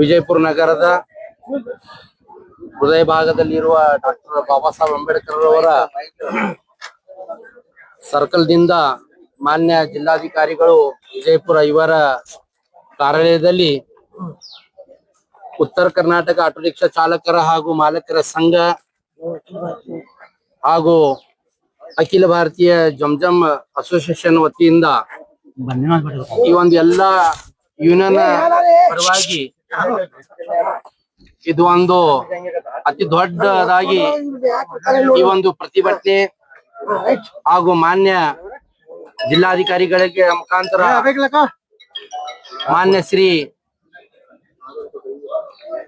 ವಿಜಯಪುರ ನಗರದ ಹೃದಯ ಭಾಗದಲ್ಲಿರುವ ಡಾಕ್ಟರ್ ಬಾಬಾ ಸಾಹೇಬ್ ಅಂಬೇಡ್ಕರ್ ಅವರ ಸರ್ಕಲ್ ದಿಂದ ಮಾನ್ಯ ಜಿಲ್ಲಾಧಿಕಾರಿಗಳು ವಿಜಯಪುರ ಇವರ ಕಾರ್ಯಾಲಯದಲ್ಲಿ ಉತ್ತರ ಕರ್ನಾಟಕ ಆಟೋ ರಿಕ್ಷಾ ಚಾಲಕರ ಹಾಗೂ ಮಾಲಕರ ಸಂಘ ಹಾಗೂ ಅಖಿಲ ಭಾರತೀಯ ಜಂಜಂ ಅಸೋಸಿಯೇಷನ್ ವತಿಯಿಂದ ಈ ಒಂದು ಎಲ್ಲಾ ಯೂನಿಯನ್ ಪರವಾಗಿ ಇದು ಒಂದು ಅತಿ ದೊಡ್ಡದಾಗಿ ಈ ಒಂದು ಪ್ರತಿಭಟನೆ ಹಾಗೂ ಮಾನ್ಯ ಜಿಲ್ಲಾಧಿಕಾರಿಗಳಿಗೆ ಮುಖಾಂತರ ಮಾನ್ಯ ಶ್ರೀ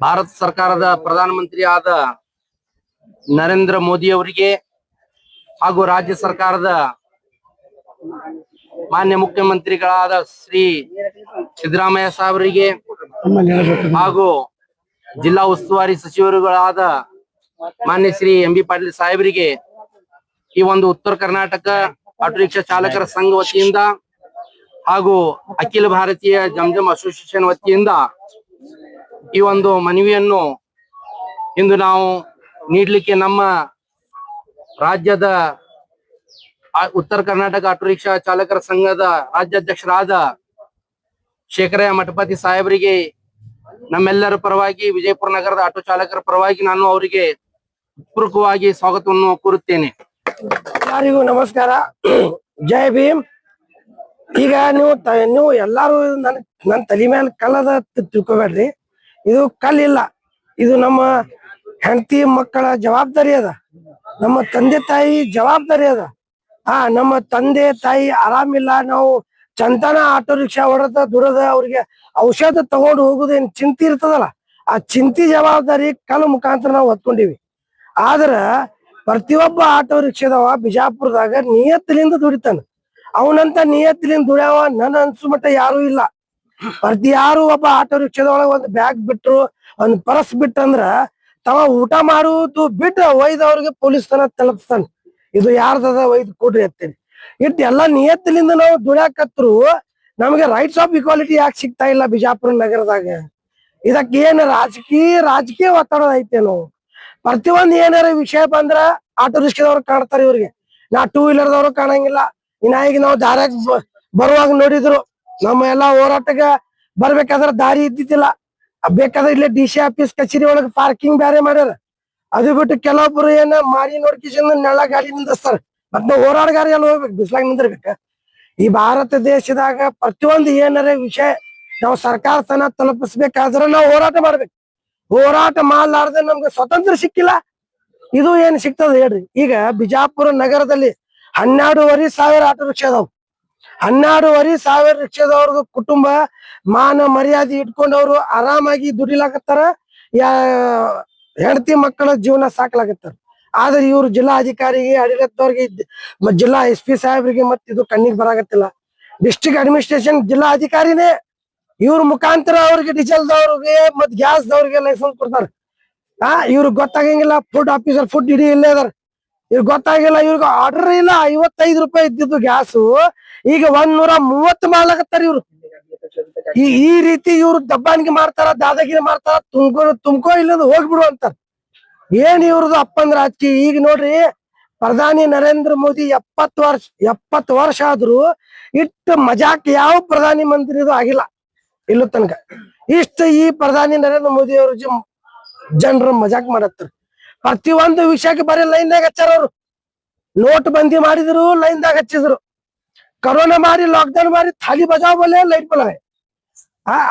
ಭಾರತ ಸರ್ಕಾರದ ಪ್ರಧಾನಮಂತ್ರಿ ಆದ ನರೇಂದ್ರ ಮೋದಿ ಅವರಿಗೆ ಹಾಗೂ ರಾಜ್ಯ ಸರ್ಕಾರದ ಮಾನ್ಯ ಮುಖ್ಯಮಂತ್ರಿಗಳಾದ ಶ್ರೀ ಸಿದ್ದರಾಮಯ್ಯ ಸಾಹೇಬರಿಗೆ ಹಾಗೂ ಜಿಲ್ಲಾ ಉಸ್ತುವಾರಿ ಸಚಿವರುಗಳಾದ ಮಾನ್ಯ ಶ್ರೀ ಎಂ.ಬಿ. ಪಾಟೀಲ್ ಸಾಹೇಬರಿಗೆ ಈ ಒಂದು ಉತ್ತರ ಕರ್ನಾಟಕ ಆಟೋ ರಿಕ್ಷಾ ಚಾಲಕರ ಸಂಘ ವತಿಯಿಂದ ಹಾಗೂ ಅಖಿಲ ಭಾರತೀಯ ಜಂಜಂ ಅಸೋಸಿಯೇಷನ್ ವತಿಯಿಂದ ಈ ಒಂದು ಮನವಿಯನ್ನು ಇಂದು ನಾವು ನೀಡಲಿಕ್ಕೆ ನಮ್ಮ ರಾಜ್ಯದ ಉತ್ತರ ಕರ್ನಾಟಕ ಆಟೋ ರಿಕ್ಷಾ ಚಾಲಕರ ಸಂಘದ ರಾಜ್ಯಾಧ್ಯಕ್ಷರಾದ ಶೇಖರಯ್ಯ ಮಠಪತಿ ಸಾಹೇಬರಿಗೆ ನಮ್ಮೆಲ್ಲರ ಪರವಾಗಿ ವಿಜಯಪುರ ನಗರದ ಆಟೋ ಚಾಲಕರ ಪರವಾಗಿ ನಾನು ಅವರಿಗೆ ಪೂರ್ವಕವಾಗಿ ಸ್ವಾಗತವನ್ನು ಕೋರುತ್ತೇನೆ. ಎಲ್ಲರಿಗೂ ನಮಸ್ಕಾರ, ಜೈ ಭೀಮ್. ಈಗ ನೀವು ಎಲ್ಲಾರು ನನ್ನ ತಲೆ ಮೇಲೆ ಕಲ್ಲದ ತಿಳ್ಕೊಬೇಡ್ರಿ. ಇದು ಕಲ್ಲಿಲ್ಲ, ಇದು ನಮ್ಮ ಹೆಂಡತಿ ಮಕ್ಕಳ ಜವಾಬ್ದಾರಿ ಅದ, ನಮ್ಮ ತಂದೆ ತಾಯಿ ಜವಾಬ್ದಾರಿ ಅದ. ನಮ್ಮ ತಂದೆ ತಾಯಿ ಆರಾಮಿಲ್ಲ, ನಾವು ಚಂತನ ಆಟೋ ರಿಕ್ಷಾ ಹೊಡೆದ ದುರದ ಅವ್ರಿಗೆ ಔಷಧ ತಗೊಂಡು ಹೋಗುದೇನ್ ಚಿಂತೆ ಇರ್ತದಲ್ಲ, ಆ ಚಿಂತೆ ಜವಾಬ್ದಾರಿ ಕಲ್ಲು ಮುಖಾಂತರ ನಾವು ಹೊತ್ಕೊಂಡಿವಿ. ಆದ್ರ ಪ್ರತಿಯೊಬ್ಬ ಆಟೋ ರಿಕ್ಷಾದವ ಬಿಜಾಪುರದಾಗ ನಿಯತ್ತಿಲಿಂದ ದುಡಿತಾನ. ಅವನಂತ ನಿಯತ್ತಿಲಿಂದ ದುಡಿಯವ ನನ್ನ ಅನ್ಸು ಮಟ್ಟ ಯಾರು ಇಲ್ಲ. ಯಾರು ಒಬ್ಬ ಆಟೋ ರಿಕ್ಷಾದೊಳಗ ಒಂದ್ ಬ್ಯಾಗ್ ಬಿಟ್ರು, ಒಂದ್ ಪರ್ಸ್ ಬಿಟ್ಟಂದ್ರ ತವ ಊಟ ಮಾಡುವುದು ಬಿಟ್ಟು ಒಯ್ದವ್ರಿಗೆ ಪೊಲೀಸ್ ತನ ತಲುಪಿಸ್ತಾನ. ಇದು ಯಾರ್ದದ ಒಯ್ದು ಕೊಡ್ರಿ ಅಂತೇಳಿ ಇಟ್ಟು ಎಲ್ಲಾ ನಿಯತ್ತಿಲಿಂದ ನಾವು ದುಡಿಯಾಕತ್ರು ನಮಗೆ ರೈಟ್ಸ್ ಆಫ್ ಇಕ್ವಾಲಿಟಿ ಯಾಕೆ ಸಿಗ್ತಾ ಇಲ್ಲ ಬಿಜಾಪುರ ನಗರದಾಗ? ಇದಕ್ಕೆ ಏನ್ ರಾಜಕೀಯ ಒತ್ತಡ ಐತೇನು? ಪ್ರತಿಯೊಂದ್ ಏನಾರ ವಿಷಯ ಬಂದ್ರ ಆಟೋ ರಿಕ್ಷಾದವ್ರು ಕಾಣ್ತಾರ, ಇವ್ರಿಗೆ ನಾ ಟೂ ವೀಲರ್ದವ್ರು ಕಾಣಂಗಿಲ್ಲ. ಈಗ ನಾವು ದಾರ್ಯಾಗ ಬರುವಾಗ ನೋಡಿದ್ರು, ನಮ್ಮ ಎಲ್ಲಾ ಹೋರಾಟಕ್ಕೆ ಬರ್ಬೇಕಾದ್ರ ದಾರಿ ಇದ್ದಿದ್ದಿಲ್ಲ. ಬೇಕಾದ್ರೆ ಇಲ್ಲೇ ಡಿ.ಸಿ ಆಫೀಸ್ ಕಚೇರಿ ಒಳಗ ಪಾರ್ಕಿಂಗ್ ಬ್ಯಾರೆ ಮಾಡ್ಯಾರ. ಅದು ಬಿಟ್ಟು ಕೆಲವೊಬ್ರು ಏನ ಮಾರಿ ನೋಡ್ಕಿಸಿಂದ ನೆಳ ಗಾಡಿ ನಿಂದಿಸ್ತಾರ. ಮತ್ ನಾವು ಹೋರಾಟಗಾರ ಎಲ್ಲ ಹೋಗ್ಬೇಕು, ಬಿಸ್ಲಾಗ ನಿಂದಿರ್ಬೇಕ. ಈ ಭಾರತ ದೇಶದಾಗ ಪ್ರತಿಯೊಂದು ಏನಾರ ವಿಷಯ ನಾವು ಸರ್ಕಾರ ತನ ತಲುಪಿಸ್ಬೇಕಾದ್ರ ನಾವು ಹೋರಾಟ ಮಾಡ್ಬೇಕು. ಹೋರಾಟ ಮಾಡ್ಲಾರ್ದೆ ನಮ್ಗೆ ಸ್ವತಂತ್ರ ಸಿಕ್ಕಿಲ್ಲ. ಇದು ಏನ್ ಸಿಗ್ತದ ಹೇಳ್ರಿ? ಈಗ ಬಿಜಾಪುರ ನಗರದಲ್ಲಿ 12,500 ಆಟೋ ರಿಕ್ಷಾ ಅದಾವ್. 12,500 ರಿಕ್ಷಾದವ್ರದ್ದು ಕುಟುಂಬ ಮಾನ ಮರ್ಯಾದೆ ಇಟ್ಕೊಂಡವ್ರು ಆರಾಮಾಗಿ ದುಡಿಲಾಕತ್ತಾರ, ಹೆಂಡತಿ ಮಕ್ಕಳ ಜೀವನ ಸಾಕ್ಲಾಕತ್ತಾರ. ಆದ್ರೆ ಇವ್ರು ಜಿಲ್ಲಾ ಅಧಿಕಾರಿಗೆ, ಆಡಳಿತದವ್ರಿಗೆ, ಜಿಲ್ಲಾ SP ಸಾಹೇಬ್ರಿಗೆ ಮತ್ ಇದು ಕಣ್ಣಿಗೆ ಬರಾಕತ್ತಿಲ್ಲ. ಡಿಸ್ಟ್ರಿಕ್ಟ್ ಅಡ್ಮಿನಿಸ್ಟ್ರೇಷನ್ ಜಿಲ್ಲಾ ಅಧಿಕಾರಿನೇ ಇವ್ರ ಮುಖಾಂತರ ಅವ್ರಿಗೆ ಡೀಸೆಲ್ದವ್ರಿಗೆ ಮತ್ ಗ್ಯಾಸ್ದವ್ರಿಗೆ ಲೈಸೆನ್ಸ್ ಕೊಡ್ತಾರ. ಇವ್ರಿಗೆ ಗೊತ್ತಾಗಂಗಿಲ್ಲ. ಫುಡ್ ಆಫೀಸರ್ ಫುಡ್ ಇಡೀ ಇಲ್ಲೇ ಅದಾರ, ಇವ್ರಿಗೆ ಗೊತ್ತಾಗಿಲ್ಲ. ಇವ್ರಿಗೆ ಆರ್ಡರ್ ಇಲ್ಲ. 55 ರೂಪಾಯಿ ಇದ್ದಿದ್ದು ಗ್ಯಾಸು ಈಗ 130 ಮಾಡ್ಲಾಕತ್ತಾರ ಇವ್ರು. ಈ ರೀತಿ ಇವ್ರು ದಬ್ಬಾಣಿಗೆ ಮಾಡ್ತಾರ, ದಾದಾಗಿರಿ ಮಾಡ್ತಾರ. ತುಮ್ಕೋ ಇಲ್ಲದ ಹೋಗ್ಬಿಡು ಅಂತಾರ. ಏನ್ ಇವ್ರದ್ದು ಅಪ್ಪಂದ್ ರಾಜಕೀಯ? ಈಗ ನೋಡ್ರಿ, ಪ್ರಧಾನಿ ನರೇಂದ್ರ ಮೋದಿ 70 ವರ್ಷ ಆದ್ರೂ ಇಷ್ಟು ಮಜಾಕ್ ಯಾವ ಪ್ರಧಾನಿ ಮಂತ್ರಿದು ಆಗಿಲ್ಲ ಇಲ್ಲೂ ತನಕ. ಈ ಪ್ರಧಾನಿ ನರೇಂದ್ರ ಮೋದಿ ಅವ್ರ ಜನರು ಮಜಾಕ್ ಮಾಡತ್ತಾರ. ಪ್ರತಿಯೊಂದು ವಿಷಯಕ್ಕೆ ಬರೀ ಲೈನ್ದಾಗ ಹಚ್ಚಾರ. ಅವ್ರು ನೋಟ್ ಬಂದಿ ಮಾಡಿದ್ರು, ಲೈನ್ದಾಗ ಹಚ್ಚಿದ್ರು. कोरोना मारी, लॉकडाउन मारी, थाली बजाओ बोले, लाइट बोले.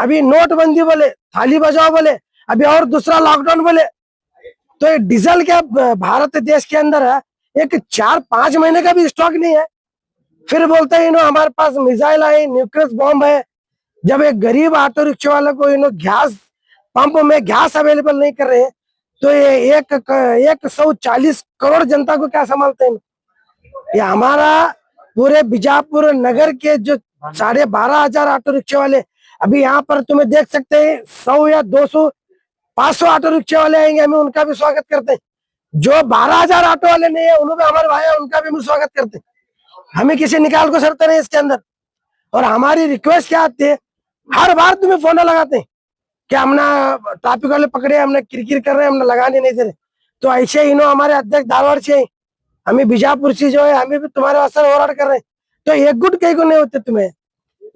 अभी नोट बंदी बोले, थाली बजाओ बोले, अभी और दूसरा लॉकडाउन बोले. तो ये डीजल क्या भारत देश के अंदर एक 4-5 महीने का भी स्टॉक नहीं है. फिर बोलते हैं हमारे पास मिसाइल है, न्यूक्लियर बॉम्ब है. जब एक गरीब ऑटो रिक्शा वाले को गैस पंप में गैस अवेलेबल नहीं कर रहे हैं, तो ये 140 करोड़ जनता को क्या संभालते हैं? ये हमारा पूरे बिजापुर नगर के जो 12,500 ऑटो रिक्शा वाले, अभी यहाँ पर तुम्हें देख सकते हैं 100 या 200 500 ऑटो रिक्शा वाले आएंगे, हमें उनका भी स्वागत करते हैं. जो 12,000 ऑटो वाले नहीं है, उन्होंने हमारे भाई है, उनका भी हम स्वागत करते हैं. हमें किसी निकाल को शर्त नहीं इसके अंदर. और हमारी रिक्वेस्ट क्या आती है, हर बार तुम्हें फोन लगाते हैं कि हमने ट्रैफिक वाले पकड़े, हमने किरकिर कर रहे हैं, हमने लगाने नहीं दे रहे। तो ऐसे इन्हों हमारे अध्यक्ष धारवाड़ से हैं, हमें बीजापुर से जो है, हमें भी तुम्हारे असर होराट कर रहे हैं। तो एक गुट कहीं को नहीं होते तुम्हें,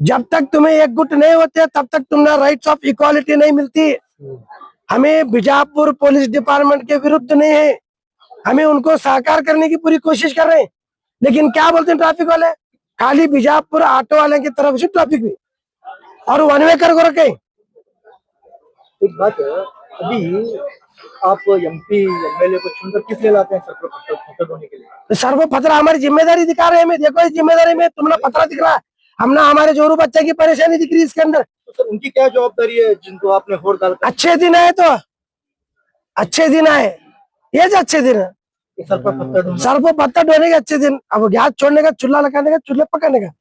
जब तक तुम्हें एक गुट नहीं होते तब तक तुम्हें राइट्स ऑफ इक्वालिटी नहीं मिलती। हमें बीजापुर पुलिस डिपार्टमेंट के विरुद्ध नहीं है, हमें उनको साकार करने की पूरी कोशिश कर रहे हैं। लेकिन क्या बोलते हैं ट्रैफिक वाले, खाली बीजापुर ऑटो वाले की तरफ से ट्रैफिक भी और वन वे कर रखे। एक बात है, अभी आप एमपी एमएलए को चुनकर किस लिए लाते हैं सर, पत्थर ढोने के लिए? सर वो पत्र हमारी जिम्मेदारी दिखा रहे हैं, हमें देखो इस जिम्मेदारी में तुमने पत्र दिख रहा है, हमने हमारे जोरू बच्चे की परेशानी दिख रही है इसके अंदर। तो सर उनकी क्या जवाबदारी है जिनको आपने वोट डाल अच्छे दिन आए तो अच्छे दिन आए, ये जो अच्छे दिन है सर पर पत्थर ढोना? सर को पत्थर ढोने के अच्छे दिन, अब गैस छोड़ने का, चूल्हा लगाने का, चूल्हे पकाने का,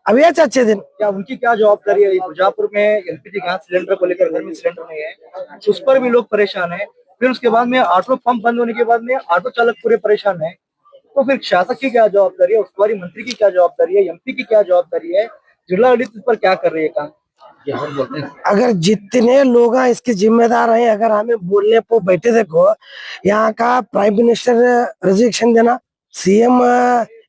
अब ये अच्छे दिन। क्या उनकी क्या जवाबदारी है? बीजापुर में एलपीजी गैस सिलेंडर को लेकर घर में सिलेंडर नहीं है, उस पर भी लोग परेशान है। फिर उसके बाद में ऑटो पंप बंद होने के बाद में ऑटो चालक पूरे परेशान है। तो फिर शासक की क्या जवाबदारी है, उस्तुवारी मंत्री की क्या जवाबदारी है, एमपी की क्या जवाबदारी है, जिला आडಳಿತ पर क्या कर रही है काम? अगर जितने लोग इसके जिम्मेदार हैं, अगर हमें बोलने को बैठे, देखो यहाँ का प्राइम मिनिस्टर रेजिग्नेशन देना, सीएम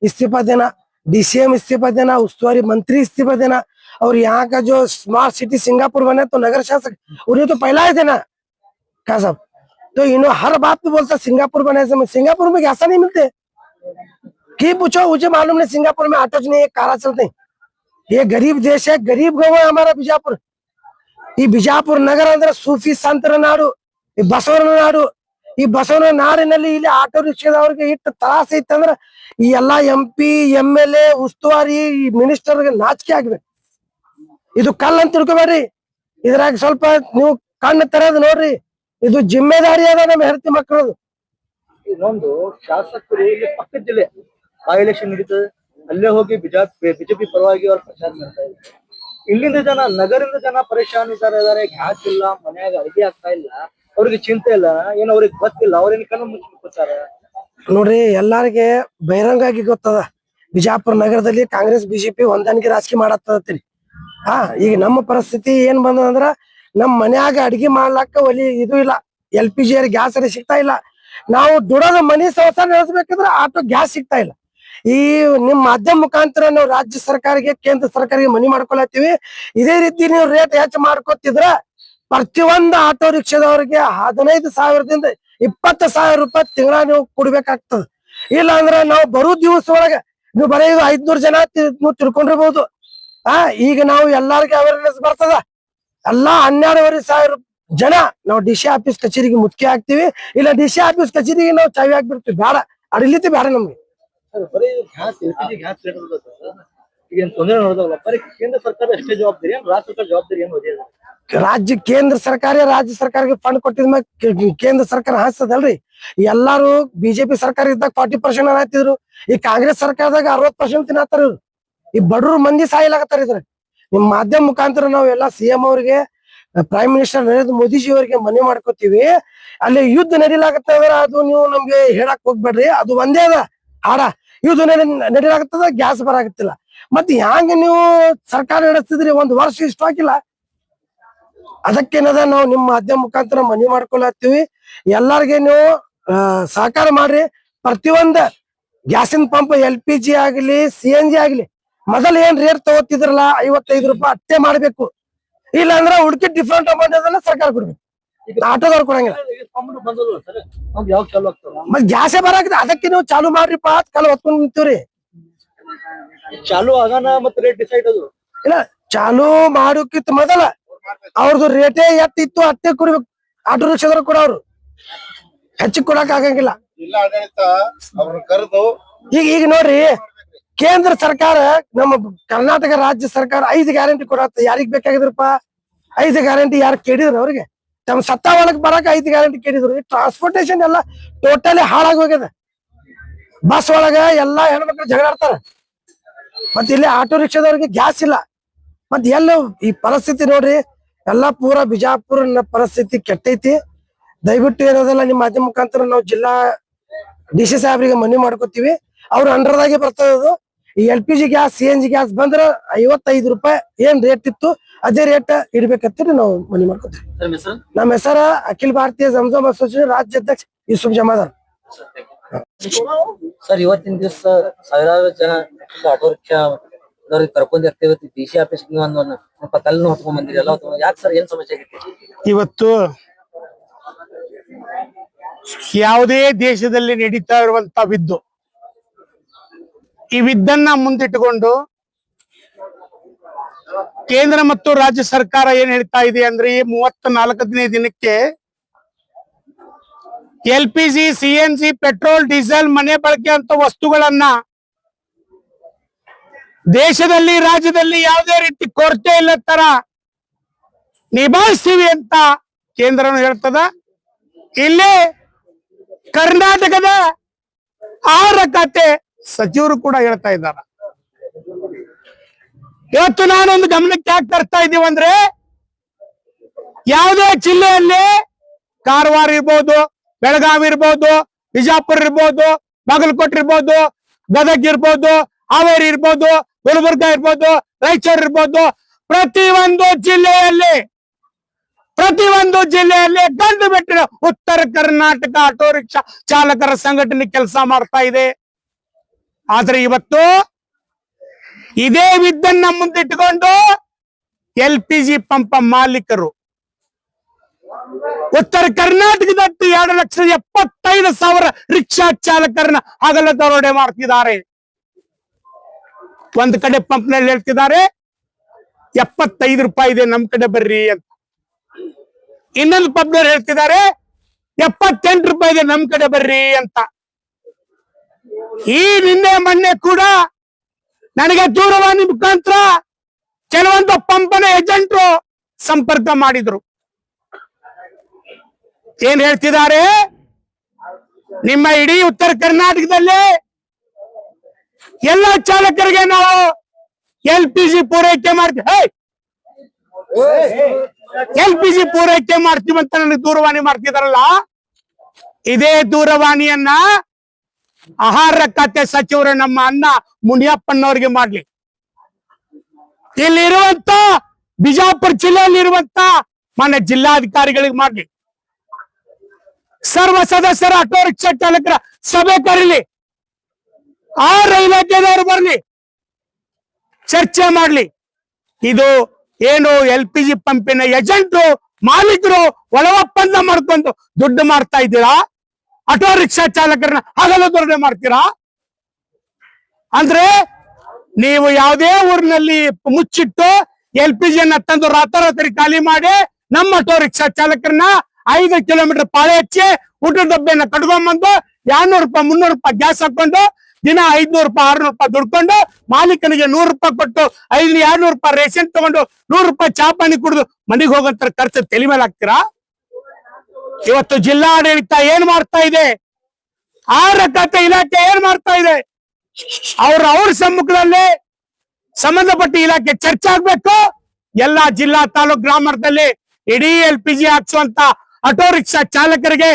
इस्तीफा देना, डीसीएम इस्तीफा देना, उस्तुवारी मंत्री इस्तीफा देना, और यहाँ का जो स्मार्ट सिटी सिंगापुर बने तो नगर शासक उन्हें तो पहला ही देना का सब। तो इन्हों हर बात पे बोलता सिंगापुर बने से, सिंगापुर में ऐसा नहीं मिलते कि पूछो, मुझे मालूम नहीं सिंगापुर में ऑटो नहीं है, कारा चलते हैं। ये गरीब देश है, गरीब गाँव है हमारा बीजापुर। ಈ ಬಿಜಾಪುರ ನಗರ ಅಂದ್ರೆ ಸೂಫಿ ಸಂತರ ನಾಡು, ಈ ಬಸವನ ನಾಡು। ಈ ಬಸವನ ನಾಡಿನಲ್ಲಿ ಇಲ್ಲಿ ಆಟೋ ರಿಕ್ಷಾದವ್ರಿಗೆ ಇಟ್ಟು ತ್ರಾಸ ಐತಂದ್ರ ಈ ಎಲ್ಲಾ MP MLA ಉಸ್ತುವಾರಿ ಮಿನಿಸ್ಟರ್ಗೆ ನಾಚಿಕೆ ಆಗ್ಬೇಕು। ಇದು ಕಲ್ಲ ಅಂತ ತಿಳ್ಕೊಬೇಡ್ರಿ, ಇದ್ರಾಗ ಸ್ವಲ್ಪ ನೀವು ಕಣ್ಣು ತೆರೆದು ನೋಡ್ರಿ, ಇದು ಜಿಮ್ಮೆದಾರಿ ಅದ ನಮ್ಮ ಹೆಂಡತಿ ಮಕ್ಕಳದು। ಇನ್ನೊಂದು, ಶಾಸಕರು ಇಲ್ಲಿ ಪಕ್ಕದ ಜಿಲ್ಲೆ ಆ ಎಲೆಕ್ಷನ್ ನಡೀತದೆ, ಅಲ್ಲೇ ಹೋಗಿ ಬಿಜೆಪಿ ಪರವಾಗಿ ಅವ್ರು ಪ್ರಚಾರ ಮಾಡ್ತಾ ಇದ್ದಾರೆ। ಇಲ್ಲಿಂದ ಜನ, ನಗರಿಂದ ಜನ ಪರೇಶಾನ್ ಇದ್ದಾರೆ, ಗ್ಯಾಸ್ ಇಲ್ಲ, ಮನ್ಯಾಗ ಅಡಿಗೆ ಆಗ್ತಾ ಇಲ್ಲ, ಅವ್ರಿಗೆ ಚಿಂತೆ ಇಲ್ಲ, ಏನ್ ಅವ್ರಿಗೆ ಗೊತ್ತಿಲ್ಲ, ಅವ್ರೇನ್ ಕಣ್ಣು ಮುಚ್ಚಿಬಿಡ್ತಾರೆ। ನೋಡ್ರಿ ಎಲ್ಲಾರ್ಗೆ ಬಹಿರಂಗಾಗಿ ಗೊತ್ತದ, ಬಿಜಾಪುರ ನಗರದಲ್ಲಿ ಕಾಂಗ್ರೆಸ್ ಬಿಜೆಪಿ ಹೊಂದಾಣಿಕೆ ರಾಜಕೀಯ ಮಾಡತ್ತದತ್ರಿ। ಈಗ ನಮ್ಮ ಪರಿಸ್ಥಿತಿ ಏನ್ ಬಂದಂದ್ರ, ನಮ್ ಮನ್ಯಾಗ ಅಡಿಗೆ ಮಾಡ್ಲಾಕ ಒಲಿ ಇದು ಇಲ್ಲ, LPG ಗ್ಯಾಸ್ ಸಿಗ್ತಾ ಇಲ್ಲ, ನಾವು ದುಡೋದ ಮನಿ ಸಂಸಾರ ನಡೆಸಬೇಕಂದ್ರೆ ಆಟೋ ಗ್ಯಾಸ್ ಸಿಗ್ತಾ ಇಲ್ಲ। ಈ ನಿಮ್ ಮಾಧ್ಯಮ ಮುಖಾಂತರ ನಾವು ರಾಜ್ಯ ಸರ್ಕಾರಕ್ಕೆ, ಕೇಂದ್ರ ಸರ್ಕಾರಕ್ಕೆ ಮನಿ ಮಾಡ್ಕೊಳತ್ತೀವಿ, ಇದೇ ರೀತಿ ನೀವು ರೇಟ್ ಹೆಚ್ಚು ಮಾಡ್ಕೊತಿದ್ರ ಪ್ರತಿಯೊಂದು ಆಟೋ ರಿಕ್ಷಾದವ್ರಿಗೆ 15,000ದಿಂದ 20,000 ರೂಪಾಯಿ ತಿಂಗಳ ನೀವು ಕೊಡ್ಬೇಕಾಗ್ತದ। ಇಲ್ಲ ಅಂದ್ರೆ ನಾವು ಬರೋ ದಿವಸ ಒಳಗ ನೀವು ಬರೀ 500 ಜನ ನೀವು ತಿಳ್ಕೊಂಡಿರ್ಬೋದು। ಈಗ ನಾವು ಎಲ್ಲಾರ್ಗೆ ಅವೇರ್ನೆಸ್ ಬರ್ತದ, ಎಲ್ಲಾ 12,500 ಜನ ನಾವು DC ಆಫೀಸ್ ಕಚೇರಿಗೆ ಮುಖ್ಯ ಆಗ್ತೀವಿ, ಇಲ್ಲ DC ಆಫೀಸ್ ಕಚೇರಿಗೆ ನಾವು ಚಾವಿ ಹಾಕ್ಬಿಡ್ತೀವಿ, ಬೇಡ ಅಡಿಲಿತಿ ಬೇಡ ನಮ್ಗೆ। ಬರೀ ಗ್ಯಾಸ್, LPG ಗ್ಯಾಸ್ ಸಿಲಿಂಡರ್ ಈಗ ತೊಂದರೆ ನೋಡೋದಲ್ಲ, ಬರೀ ಕೇಂದ್ರ ಸರ್ಕಾರ ಅಷ್ಟೇ ಜವಾಬ್ದಾರಿ, ರಾಜ್ಯ ಸರ್ಕಾರ ಜವಾಬ್ದಾರಿ ಏನು ಹೊಡೆಯಲ್ಲ? ಕೇಂದ್ರ ಸರ್ಕಾರಕ್ಕೆ ಫಂಡ್ ಕೊಟ್ಟಿದ್ಮೇಲೆ ಕೇಂದ್ರ ಸರ್ಕಾರ ಹಾಸ್ತದಲ್ರಿ। ಎಲ್ಲಾರು ಬಿಜೆಪಿ ಸರ್ಕಾರ ಇದ್ದಾಗ 40% ಹಾಕ್ತಿದ್ರು, ಈ ಕಾಂಗ್ರೆಸ್ ಸರ್ಕಾರದಾಗ 60% ತಿನ್ನತ್ತಾರ ಇವ್ರು। ಈ ಬಡವ್ರು ಮಂದಿ ಸಾಯಿಲಾಗತ್ತಾರ ಇದ್ರ। ನಿಮ್ ಮಾಧ್ಯಮ ಮುಖಾಂತರ ನಾವು ಎಲ್ಲಾ CM ಅವ್ರಿಗೆ, ಪ್ರೈಮ್ ಮಿನಿಸ್ಟರ್ ನರೇಂದ್ರ ಮೋದಿಜಿ ಅವರಿಗೆ ಮನವಿ ಮಾಡ್ಕೋತೀವಿ, ಅಲ್ಲಿ ಯುದ್ಧ ನಡೀಲಾಗತ್ತಂದ್ರ ಅದು ನೀವು ನಮ್ಗೆ ಹೇಳಕ್ ಹೋಗ್ಬೇಡ್ರಿ, ಅದು ಒಂದೇ ಅದ ಹಾಡ, ಯುದ್ಧ ನಡೀಲಾಗತ್ತದ, ಗ್ಯಾಸ್ ಬರಾಗತ್ತಿಲ್ಲ, ಮತ್ ಹ್ಯಾಂಗ ನೀವು ಸರ್ಕಾರ ನಡೆಸ್ತಿದ್ರಿ, 1 ವರ್ಷ ಇಷ್ಟ ಹಾಕಿಲ್ಲ। ಅದಕ್ಕೇನದ ನಾವು ನಿಮ್ಮ ಮಾಧ್ಯಮ ಮುಖಾಂತರ ಮನವಿ ಮಾಡ್ಕೊಳತ್ತೀವಿ, ಎಲ್ಲಾರ್ಗೆ ನೀವು ಸಹಕಾರ ಮಾಡ್ರಿ। ಪ್ರತಿಯೊಂದ ಗ್ಯಾಸಿನ ಪಂಪ್ LPG ಆಗ್ಲಿ, CNG ಆಗ್ಲಿ, ಮೊದಲ ಏನ್ ರೇಟ್ ತಗೋತಿದ್ರಲ್ಲ 55 ರೂಪಾಯಿ ಅಷ್ಟೇ ಮಾಡ್ಬೇಕು, ಇಲ್ಲ ಅಂದ್ರೆ ಹುಡುಕಿ ಡಿಫ್ರೆಂಟ್ ಅಮೌಂಟ್ ಅದನ್ನ ಸರ್ಕಾರ ಕೊಡ್ಬೇಕು, ಆಟೋದವ್ರು ಕೊಡಂಗಿಲ್ಲ। ಯಾವಾಗ ಚಾಲು ಆಗ್ತಾವ? ಮತ್ ಗ್ಯಾಸೇ ಬರಾಕತ್ತೆ, ಅದಕ್ಕೆ ನೀವು ಚಾಲು ಮಾಡ್ರಿಪ್ಪ ಅಂತ ಕಾಲ ಹೊತ್ಕೊಂಡ್ ನಿಂತೀವ್ರಿ। ಚಾಲು ಆಗಾನ ಮತ್ತ ರೇಟ್ ಡಿಸೈಡ್ ಅದು ಇಲ್ಲ, ಚಾಲು ಮಾಡೋಕ್ಕಿಂತ ಮೊದಲ ಅವ್ರದ್ದು ರೇಟೇ ಎಷ್ಟಿತ್ತು ಅಷ್ಟೇ ಕೊಡ್ಬೇಕು, ಆಟೋ ರಿಕ್ಷಾದವ್ರು ಕೂಡ ಅವ್ರು ಹೆಚ್ಚಿಗೆ ಕೊಡಕ್ ಆಗಂಗಿಲ್ಲ। ಜಿಲ್ಲಾ ಆಡಳಿತ ಅವ್ರನ್ನ ಕರೆದು ಈಗ ನೋಡ್ರಿ, ಕೇಂದ್ರ ಸರ್ಕಾರ, ನಮ್ಮ ಕರ್ನಾಟಕ ರಾಜ್ಯ ಸರ್ಕಾರ 5 ಗ್ಯಾರಂಟಿ ಕೊಡತ್ತ, ಯಾರಿಗ್ ಬೇಕಾಗಿದ್ರಪ್ಪ 5 ಗ್ಯಾರಂಟಿ? ಯಾರು ಕೇಳಿದ್ರು ಅವ್ರಿಗೆ? ತಮ್ಮ ಸತ್ತಾ ಒಳಗ್ ಬರಕ್ 5 ಗ್ಯಾರಂಟಿ ಕೇಳಿದ್ರು। ಈ ಟ್ರಾನ್ಸ್ಪೋರ್ಟೇಶನ್ ಎಲ್ಲ ಟೋಟಲಿ ಹಾಳಾಗಿ ಹೋಗ್ಯದ, ಬಸ್ ಒಳಗ ಎಲ್ಲಾ ಹೆಣ್ಮಕ್ಳು ಜಗಳಾಡ್ತಾರ, ಮತ್ ಇಲ್ಲಿ ಆಟೋ ರಿಕ್ಷಾದವ್ರಿಗೆ ಗ್ಯಾಸ್ ಇಲ್ಲ, ಮತ್ ಎಲ್ಲ ಈ ಪರಿಸ್ಥಿತಿ ನೋಡ್ರಿ, ಎಲ್ಲಾ ಪೂರಾ ಬಿಜಾಪುರ ಪರಿಸ್ಥಿತಿ ಕೆಟ್ಟೈತಿ। ದಯವಿಟ್ಟು ಏನದಲ್ಲ ನಿಮ್ಮ ಮಾಧ್ಯಮ ಮುಖಾಂತರ ನಾವು ಜಿಲ್ಲಾ DC ಸಾಹೇಬ್ರಿಗೆ ಮನವಿ ಮಾಡ್ಕೋತೀವಿ, ಅವ್ರ ಅಂಡರ್ದಾಗೆ ಬರ್ತದ, ಈ LPG ಗ್ಯಾಸ್ CNG ಗ್ಯಾಸ್ ಬಂದ್ರ 55 ರೂಪಾಯಿ ಏನ್ ರೇಟ್ ಇತ್ತು ಅದೇ ರೇಟ್ ಇಡ್ಬೇಕಂತ ನಾವು ಮನವಿ ಮಾಡ್ಕೊತೀವಿ. ನಮ್ಮ ಹೆಸರ ಅಖಿಲ ಭಾರತೀಯ ಜಮಜಮ್ ಅಸೋಸಿಯೇಷನ್ ರಾಜ್ಯ ಅಧ್ಯಕ್ಷ ಯೂಸುಫ್ ಜಮಾದಾರ್. ಸರ್, ಇವತ್ತಿನ ದಿವಸ ಸಾವಿರಾರು ಜನ ಆಟೋ ರಿಕ್ಷಾ ಕರ್ಕೊಂಡಿರ್ತೇವೆ. DC ಆಫೀಸ್ ಕಲ್ಲನ್ನು ಹೊತ್ಕೊಂಡ್ ಬಂದಿರಲ್ಲ, ಯಾಕೆ ಸರ್, ಏನ್ ಸಮಸ್ಯೆ ಆಗೈತಿ? ಇವತ್ತು ಯಾವುದೇ ದೇಶದಲ್ಲಿ ನಡೀತಾ ಇರುವಂತ ವಿದ್ದು, ಈ ವಿದ್ದನ್ನ ಮುಂದಿಟ್ಟುಕೊಂಡು ಕೇಂದ್ರ ಮತ್ತು ರಾಜ್ಯ ಸರ್ಕಾರ ಏನ್ ಹೇಳ್ತಾ ಇದೆ ಅಂದ್ರೆ, ಈ 34ನೇ ದಿನಕ್ಕೆ LPG, CNG, ಪೆಟ್ರೋಲ್, ಡೀಸೆಲ್, ಮನೆ ಬಳಕೆ ಅಂತ ವಸ್ತುಗಳನ್ನ ದೇಶದಲ್ಲಿ, ರಾಜ್ಯದಲ್ಲಿ ಯಾವುದೇ ರೀತಿ ಕೊರತೆ ಇಲ್ಲ ತರ ನಿಭಾಯಿಸ್ತೀವಿ ಅಂತ ಕೇಂದ್ರನು ಹೇಳ್ತದ. ಇಲ್ಲಿ ಕರ್ನಾಟಕದ ಆಹಾರ ಖಾತೆ ಸಚಿವರು ಕೂಡ ಹೇಳ್ತಾ ಇದ್ದಾರೆ. ಇವತ್ತು ನಾನೊಂದು ಗಮನಕ್ಕೆ ಯಾಕೆ ತರ್ತಾ ಇದ್ದೀವಿ ಅಂದ್ರೆ, ಯಾವುದೇ ಜಿಲ್ಲೆಯಲ್ಲಿ ಕಾರವಾರ ಇರ್ಬೋದು, ಬೆಳಗಾವಿ ಇರ್ಬೋದು, ಬಿಜಾಪುರ ಇರ್ಬೋದು, ಬಾಗಲಕೋಟೆ ಇರ್ಬೋದು, ಗದಗ ಇರ್ಬೋದು, ಹಾವೇರಿ ಇರ್ಬೋದು, ಗುಲ್ಬರ್ಗ ಇರ್ಬೋದು, ರಾಯಚೂರು ಇರ್ಬೋದು, ಪ್ರತಿಯೊಂದು ಜಿಲ್ಲೆಯಲ್ಲಿ ಗಂಡು ಬೆಟ್ಟಿನ ಉತ್ತರ ಕರ್ನಾಟಕ ಆಟೋ ರಿಕ್ಷಾ ಚಾಲಕರ ಸಂಘಟನೆ ಕೆಲಸ ಮಾಡ್ತಾ ಇದೆ. ಆದ್ರೆ ಇವತ್ತು ಇದೇ ವಿದ್ದನ್ನ ಮುಂದಿಟ್ಟುಕೊಂಡು LPG ಪಂಪ್ ಮಾಲೀಕರು ಉತ್ತರ ಕರ್ನಾಟಕದಟ್ಟು 2,75,000 ರಿಕ್ಷಾ ಚಾಲಕರನ್ನ ಹಗಲ ದರೋಡೆ ಮಾಡ್ತಿದ್ದಾರೆ. ಒಂದ್ ಕಡೆ ಪಂಪ್ ನಲ್ಲಿ ಹೇಳ್ತಿದ್ದಾರೆ 75 ರೂಪಾಯಿ ಇದೆ, ನಮ್ ಕಡೆ ಬರ್ರಿ ಅಂತ. ಇನ್ನೊಂದು ಪಂಪ್ ನಲ್ಲಿ ಹೇಳ್ತಿದ್ದಾರೆ 78 ರೂಪಾಯಿ ಇದೆ, ನಮ್ ಕಡೆ ಬರ್ರಿ ಅಂತ. ಈ ನಿನ್ನೆ ಮೊನ್ನೆ ಕೂಡ ನನಗೆ ದೂರವಾಣಿ ಮುಖಾಂತರ ಕೆಲವೊಂದು ಪಂಪನ ಏಜೆಂಟ್ರು ಸಂಪರ್ಕ ಮಾಡಿದ್ರು. ಏನ್ ಹೇಳ್ತಿದ್ದಾರೆ, ನಿಮ್ಮ ಇಡೀ ಉತ್ತರ ಕರ್ನಾಟಕದಲ್ಲಿ ಎಲ್ಲ ಚಾಲಕರಿಗೆ ನಾವು LPG ಪೂರೈಕೆ ಮಾಡ್ತೀವಿ, LPG ಪೂರೈಕೆ ಮಾಡ್ತೀವಿ ಅಂತ ನನಗೆ ದೂರವಾಣಿ ಮಾಡ್ತಿದಾರಲ್ಲ. ಇದೇ ದೂರವಾಣಿಯನ್ನ ಆಹಾರ ಖಾತೆ ಸಚಿವರು ನಮ್ಮ ಅಣ್ಣ ಮುನಿಯಪ್ಪನವ್ರಿಗೆ ಮಾಡ್ಲಿ, ಇಲ್ಲಿರುವಂತ ಬಿಜಾಪುರ ಜಿಲ್ಲೆಯಲ್ಲಿರುವಂತ ಮಾನ್ಯ ಜಿಲ್ಲಾಧಿಕಾರಿಗಳಿಗೆ ಮಾಡ್ಲಿ, ಸರ್ವ ಸದಸ್ಯರ ಆಟೋ ರಿಕ್ಷಾ ಚಾಲಕರ ಸಭೆ ಕರೀಲಿ, ಆಹಾರ ಇಲಾಖೆದವರು ಬರ್ಲಿ, ಚರ್ಚೆ ಮಾಡ್ಲಿ. ಇದು ಏನು LPG ಪಂಪಿನ ಏಜೆಂಟ್ರು ಮಾಲೀಕರು ಒಳ ಒಪ್ಪಂದ ಮಾಡ್ಕೊಂಡು ದುಡ್ಡು ಮಾಡ್ತಾ ಇದ್ದೀರಾ, ಆಟೋ ರಿಕ್ಷಾ ಚಾಲಕರನ್ನ ಹಗಲು ದರೋಡೆ ಮಾಡ್ತೀರಾ ಅಂದ್ರೆ, ನೀವು ಯಾವುದೇ ಊರಿನಲ್ಲಿ ಮುಚ್ಚಿಟ್ಟು LPG ಅನ್ನ ತಂದು ರಾತ್ರಿ ಖಾಲಿ ಮಾಡಿ ನಮ್ಮ ಆಟೋ ರಿಕ್ಷಾ ಚಾಲಕರನ್ನ 5 ಕಿಲೋಮೀಟರ್ ಪಾಳೆ ಹಚ್ಚಿ ಊಟದ ಡಬ್ಬೆಯನ್ನ ಕಟ್ಕೊಂಡ್ಬಂದು 200 ರೂಪಾಯಿ 300 ರೂಪಾಯಿ ಗ್ಯಾಸ್ ಹಾಕೊಂಡು ದಿನ 500 ರೂಪಾಯಿ 600 ರೂಪಾಯಿ ದುಡ್ಕೊಂಡು ಮಾಲೀಕನಿಗೆ 100 ರೂಪಾಯಿ ಕೊಟ್ಟು 200 ರೂಪಾಯಿ ರೇಷನ್ ತಗೊಂಡು 100 ರೂಪಾಯಿ ಚಾ ಪಾನಿ ಕುಡಿದು ಮನೆಗೆ ಹೋಗಂತ ಖರ್ಚು ತಲೆ ಮೇಲೆ ಹಾಕ್ತೀರಾ? ಇವತ್ತು ಜಿಲ್ಲಾಡಳಿತ ಏನ್ ಮಾಡ್ತಾ ಇದೆ, ಆಹಾರ ಖಾತೆ ಇಲಾಖೆ ಏನ್ ಮಾಡ್ತಾ ಇದೆ, ಅವ್ರ ಸಮ್ಮುಖದಲ್ಲಿ ಸಂಬಂಧಪಟ್ಟ ಇಲಾಖೆ ಚರ್ಚೆ ಆಗ್ಬೇಕು. ಎಲ್ಲಾ ಜಿಲ್ಲಾ ತಾಲೂಕ್ ಗ್ರಾಮದಲ್ಲಿ ಇಡೀ LPG ಹಾಕ್ಸುವಂತ ಆಟೋ ರಿಕ್ಷಾ ಚಾಲಕರಿಗೆ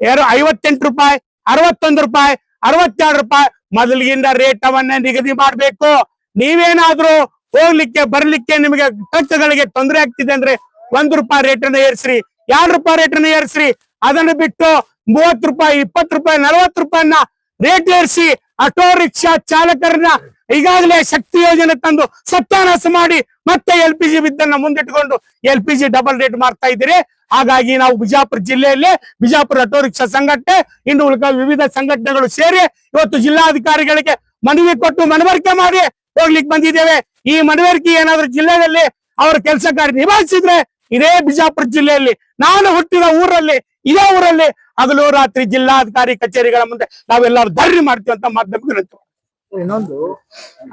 58 ರೂಪಾಯಿ 61 ರೂಪಾಯಿ 62 ರೂಪಾಯಿ ಮೊದಲಿಗಿಂದ ರೇಟ್ ಅವನ್ನ ನಿಗದಿ ಮಾಡ್ಬೇಕು. ನೀವೇನಾದ್ರೂ ಹೋಗ್ಲಿಕ್ಕೆ ಬರ್ಲಿಕ್ಕೆ ನಿಮಗೆ ಟ್ರಕ್ಗಳಿಗೆ ತೊಂದರೆ ಆಗ್ತಿದೆ ಅಂದ್ರೆ 1 ರೂಪಾಯಿ ರೇಟ್ ಅನ್ನು ಏರಿಸ್ರಿ, 2 ರೂಪಾಯಿ ರೇಟ್ ಅನ್ನು ಏರಿಸ್ರಿ. ಅದನ್ನು ಬಿಟ್ಟು 30 ರೂಪಾಯಿ 20 ರೂಪಾಯಿ 40 ರೂಪಾಯಿನ ರೇಟ್ ಏರಿಸಿ ಆಟೋ ರಿಕ್ಷಾ ಚಾಲಕರನ್ನ ಈಗಾಗಲೇ ಶಕ್ತಿ ಯೋಜನೆ ತಂದು ಸತ್ಯಾನಾಶ ಮಾಡಿ ಮತ್ತೆ LPG ವಿದ್ದನ್ನ ಮುಂದಿಟ್ಟುಕೊಂಡು LPG ಡಬಲ್ ರೇಟ್ ಮಾಡ್ತಾ ಇದ್ದೀರಿ. ಹಾಗಾಗಿ ನಾವು ಬಿಜಾಪುರ ಜಿಲ್ಲೆಯಲ್ಲಿ ಬಿಜಾಪುರ ಆಟೋ ರಿಕ್ಷಾ ಸಂಘಟನೆ ಇನ್ನು ಉಳಿದ ವಿವಿಧ ಸಂಘಟನೆಗಳು ಸೇರಿ ಇವತ್ತು ಜಿಲ್ಲಾಧಿಕಾರಿಗಳಿಗೆ ಮನವಿ ಕೊಟ್ಟು ಮನವರಿಕೆ ಮಾಡಿ ಹೋಗ್ಲಿಕ್ಕೆ ಬಂದಿದ್ದೇವೆ. ಈ ಮನವರಿಕೆ ಏನಾದ್ರೂ ಜಿಲ್ಲೆಯಲ್ಲಿ ಅವರ ಕೆಲಸ ಕಾರ್ಯ ನಿಭಾಯಿಸಿದ್ರೆ ಇದೇ ಬಿಜಾಪುರ ಜಿಲ್ಲೆಯಲ್ಲಿ ನಾನು ಹುಟ್ಟಿದ ಊರಲ್ಲಿ ಇದೇ ಊರಲ್ಲಿ ಹಗಲು ರಾತ್ರಿ ಜಿಲ್ಲಾಧಿಕಾರಿ ಕಚೇರಿಗಳ ಮುಂದೆ ನಾವೆಲ್ಲರೂ ಧರಣಿ ಮಾಡ್ತೀವಿ ಅಂತ ಮಾಧ್ಯಮಕ್ಕೆ ಇನ್ನೊಂದು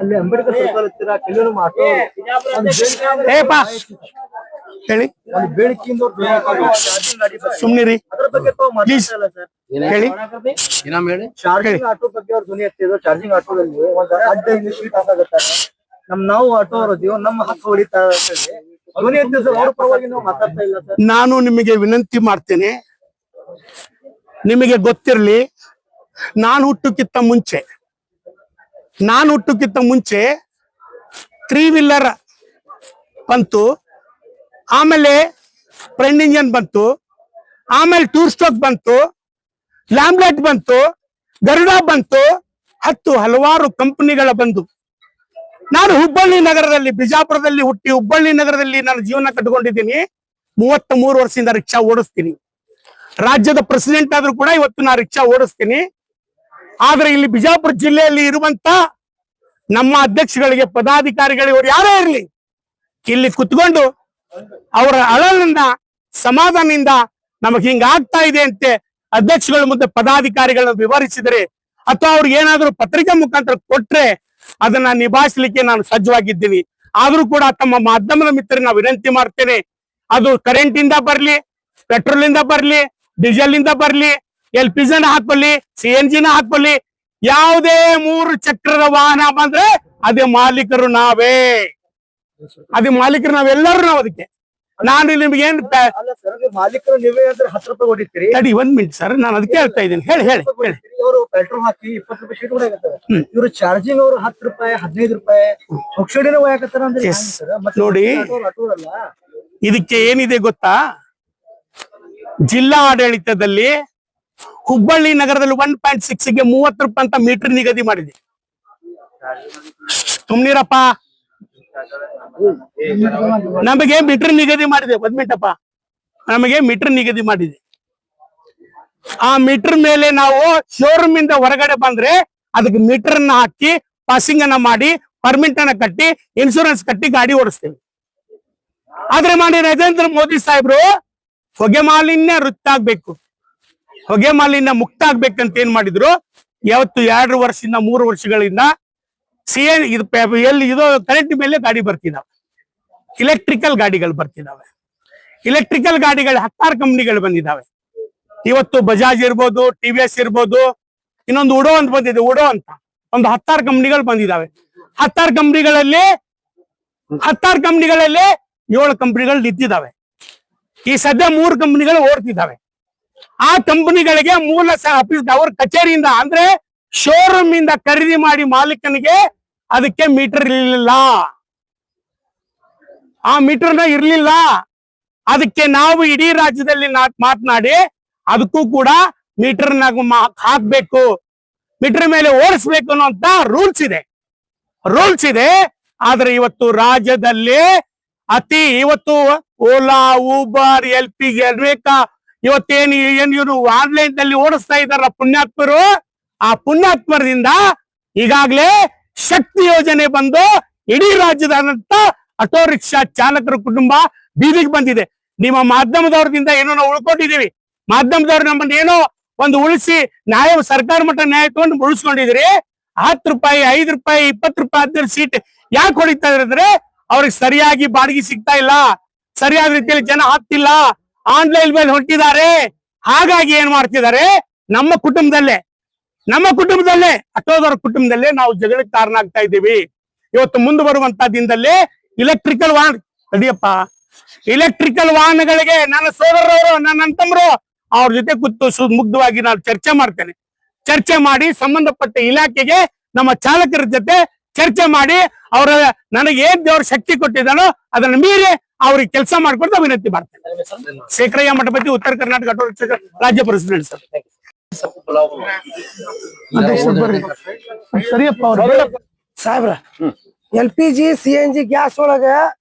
ಅಲ್ಲಿ ಅಂಬೇಡ್ಕರ್ ಸರ್ಕಲ್ ಹತ್ತಿರ ಕೆಲವರು ಆಟೋ ಏಪಾ ಹೇಳಿ ಒಂದು ಬೇಡಿಕೆಯಿಂದ ಸುಮ್ನಿರಿ ಅದ್ರ ಬಗ್ಗೆ ಪ್ಲೀಸ್ ಹೇಳಿ. ಚಾರ್ಜಿಂಗ್ ಆಟೋ ಬಗ್ಗೆ ಅವ್ರು ಧ್ವನಿ ಎತ್ತಿದ್ರು. ಚಾರ್ಜಿಂಗ್ ಆಟೋದಲ್ಲಿ ಒಂದು ಅಡ್ಡ ಶೀಟ್ ಹಾಕಾಗತ್ತಾರೆ. ನಾವು ಆಟೋ ಅವರದೀವಿ, ನಮ್ಮ ಹಕ್ಕು ಹೊಡಿತಾ ಧ್ವನಿ ಎತ್ತಿದ್ರು ಸರ್. ಅವ್ರ ಪರವಾಗಿ ನಾವು ಮಾತಾಡ್ತಾ ಇಲ್ಲ ಸರ್. ನಾನು ನಿಮಗೆ ವಿನಂತಿ ಮಾಡ್ತೇನೆ, ನಿಮಗೆ ಗೊತ್ತಿರ್ಲಿ, ನಾನು ಹುಟ್ಟಕ್ಕಿಂತ ಮುಂಚೆ ನಾನು ಹುಟ್ಟಕ್ಕಿಂತ ಮುಂಚೆ 3 ವೀಲರ್ ಬಂತು, ಆಮೇಲೆ ಫ್ರಂಟ್ ಇಂಜನ್ ಬಂತು, ಆಮೇಲೆ 2 ಸ್ಟ್ರೋಕ್ ಬಂತು, ಲ್ಯಾಂಬ್ಲೆಟ್ ಬಂತು, ಗರುಡ ಬಂತು, ಹಲವಾರು ಕಂಪನಿಗಳ ಬಂದು ನಾನು ಹುಬ್ಬಳ್ಳಿ ನಗರದಲ್ಲಿ, ಬಿಜಾಪುರದಲ್ಲಿ ಹುಟ್ಟಿ ಹುಬ್ಬಳ್ಳಿ ನಗರದಲ್ಲಿ ನಾನು ಜೀವನ ಕಟ್ಟಿಕೊಂಡಿದ್ದೀನಿ. 33 ವರ್ಷದಿಂದ ರಿಕ್ಷಾ ಓಡಿಸ್ತೀನಿ. ರಾಜ್ಯದ ಪ್ರೆಸಿಡೆಂಟ್ ಆದ್ರೂ ಕೂಡ ಇವತ್ತು ನಾನು ರಿಕ್ಷಾ ಓಡಿಸ್ತೀನಿ. ಆದ್ರೆ ಇಲ್ಲಿ ಬಿಜಾಪುರ ಜಿಲ್ಲೆಯಲ್ಲಿ ಇರುವಂತ ನಮ್ಮ ಅಧ್ಯಕ್ಷಗಳಿಗೆ, ಪದಾಧಿಕಾರಿಗಳಿಗೆ, ಇವರು ಯಾರೇ ಇರಲಿ, ಇಲ್ಲಿ ಕುತ್ಕೊಂಡು ಅವರ ಅಳಲಿಂದ, ಸಮಾಧಾನದಿಂದ ನಮಗೆ ಹಿಂಗ ಆಗ್ತಾ ಇದೆ ಅಂತೆ ಅಧ್ಯಕ್ಷಗಳ ಮುಂದೆ ಪದಾಧಿಕಾರಿಗಳನ್ನ ವಿವರಿಸಿದರೆ ಅಥವಾ ಅವ್ರಿಗೆ ಏನಾದ್ರು ಪತ್ರಿಕೆ ಮುಖಾಂತರ ಕೊಟ್ರೆ ಅದನ್ನ ನಿಭಾಯಿಸಲಿಕ್ಕೆ ನಾನು ಸಜ್ಜವಾಗಿದ್ದೀನಿ. ಆದ್ರೂ ಕೂಡ ತಮ್ಮ ಮಾಧ್ಯಮದ ಮಿತ್ರರಿಗೆ ನಾವು ವಿನಂತಿ ಮಾಡ್ತೇನೆ, ಅದು ಕರೆಂಟ್ ಇಂದ ಬರ್ಲಿ, ಪೆಟ್ರೋಲ್ ಇಂದ ಬರ್ಲಿ, ಡೀಸೆಲ್ ಇಂದ ಬರ್ಲಿ, LPG ಹಾಕೊಳ್ಳಿ, CNG ಹಾಕೊಳ್ಳಿ, ಯಾವುದೇ 3 ಚಕ್ರದ ವಾಹನ ಬಂದ್ರೆ ಅದೇ ಮಾಲೀಕರು ನಾವೇ. ನಾವೆಲ್ಲರೂ ನಾವು ಅದಕ್ಕೆ. ನಾನು ನಿಮ್ಗೆ ಏನ್ ಅಲ್ಲ ಸರ್, ಮಾಲೀಕರು ನೀವೇ ಅಂದ್ರೆ 10 ರೂಪಾಯಿ ಹೊಡಿತೀರಿ. ತಡಿ 1 ಮಿನಿಟ್ ಸರ್, ನಾನು ಅದಕ್ಕೆ ಹೇಳ್ತಾ ಇದ್ದೀನಿ. ಹೇಳಿ. ಇವರು ಪೆಟ್ರೋಲ್ ಹಾಕಿ 20 ರೂಪಾಯಿ ಶೀಟ್ ಹೊಡೆಯಕತ್ತಾರೆ. ಇವರು ಚಾರ್ಜಿಂಗ್ ಅವರು 10 ರೂಪಾಯಿ 15 ರೂಪಾಯಿ ಸಬ್ಸಿಡಿನ ಹೋಗಕತ್ತಾರ ಅಂದ್ರೆ Yes. ನೋಡಿ, ಇದಕ್ಕೆ ಏನಿದೆ ಗೊತ್ತಾ, ಜಿಲ್ಲಾ ಆಡಳಿತದಲ್ಲಿ ಹುಬ್ಬಳ್ಳಿ ನಗರದಲ್ಲಿ 1.6ಗೆ 30 ರೂಪಾಯಿ ಅಂತ ಮೀಟರ್ ನಿಗದಿ ಮಾಡಿದೆ. ಸುಮ್ನಿರಪ್ಪ, ನಮಗೆ ಮೀಟರ್ ನಿಗದಿ ಮಾಡಿದೆ. 1 ಮಿನಿಟಪ್ಪ, ನಮಗೆ ಮೀಟರ್ ನಿಗದಿ ಮಾಡಿದೆ. ಆ ಮೀಟರ್ ಮೇಲೆ ನಾವು ಶೋರೂಮ್ ಇಂದ ಹೊರಗಡೆ ಬಂದ್ರೆ ಅದಕ್ಕೆ ಮೀಟರ್ ಅನ್ನ ಹಾಕಿ, ಪಾಸಿಂಗ್ ಅನ್ನ ಮಾಡಿ, ಪರ್ಮಿಟ್ ಅನ್ನ ಕಟ್ಟಿ, ಇನ್ಶೂರೆನ್ಸ್ ಕಟ್ಟಿ ಗಾಡಿ ಓಡಿಸ್ತೇವೆ. ಆದ್ರೆ ಮಾಡಿ ನರೇಂದ್ರ ಮೋದಿ ಸಾಹೇಬ್ರು ಹೊಗೆ ಮಾಲಿನ್ಯ ವೃತ್ತ ಆಗ್ಬೇಕು, ಹೊಗೆ ಮಾಲಿನ್ಯ ಮುಕ್ತ ಆಗ್ಬೇಕಂತ ಏನ್ ಮಾಡಿದ್ರು, ಯಾವತ್ತು 2 ವರ್ಷದಿಂದ 3 ವರ್ಷಗಳಿಂದ ಇದು ಕರೆಂಟ್ ಮೇಲೆ ಗಾಡಿ ಬರ್ತಿದಾವೆ, ಇಲೆಕ್ಟ್ರಿಕಲ್ ಗಾಡಿಗಳು ಬರ್ತಿದಾವೆ. ಇಲೆಕ್ಟ್ರಿಕಲ್ ಗಾಡಿಗಳು 16 ಕಂಪ್ನಿಗಳು ಬಂದಿದ್ದಾವೆ. ಇವತ್ತು ಬಜಾಜ್ ಇರ್ಬೋದು, TVS ಇರ್ಬೋದು, ಇನ್ನೊಂದು ಉಡೋ ಅಂತ ಬಂದಿದೆ, ಉಡೋ ಅಂತ ಒಂದು 16 ಕಂಪ್ನಿಗಳು ಬಂದಿದ್ದಾವೆ. 16 ಕಂಪ್ನಿಗಳಲ್ಲಿ 7 ಕಂಪ್ನಿಗಳು ನಿಂತಿದ್ದಾವೆ. ಈ ಸದ್ಯ 3 ಕಂಪ್ನಿಗಳು ಓಡ್ತಿದ್ದಾವೆ. ಆ ಕಂಪನಿಗಳಿಗೆ ಮೂಲ ಆಫೀಸ್ ಅವ್ರ ಕಚೇರಿಯಿಂದ ಅಂದ್ರೆ ಶೋರೂಮ್ ಇಂದ ಖರೀದಿ ಮಾಡಿ ಮಾಲೀಕನಿಗೆ ಅದಕ್ಕೆ ಮೀಟರ್ ಇರಲಿಲ್ಲ, ಆ ಮೀಟರ್ನ ಇರ್ಲಿಲ್ಲ. ಅದಕ್ಕೆ ನಾವು ಇಡೀ ರಾಜ್ಯದಲ್ಲಿ ಮಾತನಾಡಿ ಅದಕ್ಕೂ ಕೂಡ ಮೀಟರ್ ಹಾಕ್ಬೇಕು, ಮೀಟರ್ ಮೇಲೆ ಓಡಿಸ್ಬೇಕು ಅನ್ನೋಂತ ರೂಲ್ಸ್ ಇದೆ. ಆದ್ರೆ ಇವತ್ತು ರಾಜ್ಯದಲ್ಲಿ ಇವತ್ತು ಓಲಾ, ಊಬರ್, LPG ಇವತ್ತೇನು ಆನ್ಲೈನ್ ನಲ್ಲಿ ಓಡಿಸ್ತಾ ಇದಾರ ಪುಣ್ಯಾತ್ಮರು. ಆ ಪುಣ್ಯಾತ್ಮರಿಂದ ಈಗಾಗಲೇ ಶಕ್ತಿ ಯೋಜನೆ ಬಂದು ಇಡೀ ರಾಜ್ಯದಾದಂತ ಆಟೋ ರಿಕ್ಷಾ ಚಾಲಕರ ಕುಟುಂಬ ಬೀದಿಗೆ ಬಂದಿದೆ. ನಿಮ್ಮ ಮಾಧ್ಯಮದವ್ರದಿಂದ ಏನೋ ನಾವು ಉಳ್ಕೊಂಡಿದೀವಿ, ಮಾಧ್ಯಮದವ್ರು ನಮ್ಮನ್ನ ಏನೋ ಒಂದು ಉಳಿಸಿ ಸರ್ಕಾರ ಮಟ್ಟ ನ್ಯಾಯ ತಗೊಂಡು ಉಳಿಸ್ಕೊಂಡಿದ್ರಿ. 10 ರೂಪಾಯಿ 5 ರೂಪಾಯಿ 20 ರೂಪಾಯಿ 15 ಸೀಟ್ ಯಾಕೆ ಹೊಡಿತಾ ಇದ್ರೆ ಅವ್ರಿಗೆ ಸರಿಯಾಗಿ ಬಾಡಿಗೆ ಸಿಗ್ತಾ ಇಲ್ಲ, ಸರಿಯಾದ ರೀತಿಯಲ್ಲಿ ಜನ ಹಾಕ್ತಿಲ್ಲ, ಆನ್ಲೈನ್ ಮೇಲೆ ಹೊರಟಿದ್ದಾರೆ. ಹಾಗಾಗಿ ಏನ್ ಮಾಡ್ತಿದ್ದಾರೆ, ನಮ್ಮ ಕುಟುಂಬದಲ್ಲೇ ಆಟೋದವರ ಕುಟುಂಬದಲ್ಲೇ ನಾವು ಜಗಳಕ್ಕೆ ಕಾರಣ ಆಗ್ತಾ ಇದ್ದೀವಿ. ಇವತ್ತು ಮುಂದೆ ಬರುವಂತ ದಿನದಲ್ಲಿ ಇಲೆಕ್ಟ್ರಿಕಲ್ ವಾಹನಗಳಿಗೆ ನನ್ನ ಸೋದರರವರು, ನನ್ನ ತಮ್ಮರು ಅವ್ರ ಜೊತೆ ಕೂತು ಮುಗ್ಧವಾಗಿ ನಾನು ಚರ್ಚೆ ಮಾಡಿ ಸಂಬಂಧಪಟ್ಟ ಇಲಾಖೆಗೆ ನಮ್ಮ ಚಾಲಕರ ಜೊತೆ ಚರ್ಚೆ ಮಾಡಿ ಅವರ ನನಗೆ ಏನ್ ದೇವ್ರ ಶಕ್ತಿ ಕೊಟ್ಟಿದ್ದಾನೋ ಅದನ್ನ ಮೀರಿ ಅವ್ರಿಗೆ ಕೆಲಸ ಮಾಡ್ಕೊಂಡು ವಿನಂತಿ ಮಾಡ್ತೇನೆ. ಶೇಖರಯ್ಯ ಮಠಪತಿ, ಉತ್ತರ ಕರ್ನಾಟಕ ಆಟೋ ರಿಕ್ಷಾ ರಾಜ್ಯ ಪ್ರೆಸಿಡೆಂಟ್ ಸರ್. ಸರಿಯಪ್ಪ ಸಾಹೇಬ್ರ, LPG CNG ಗ್ಯಾಸ್ ಒಳಗ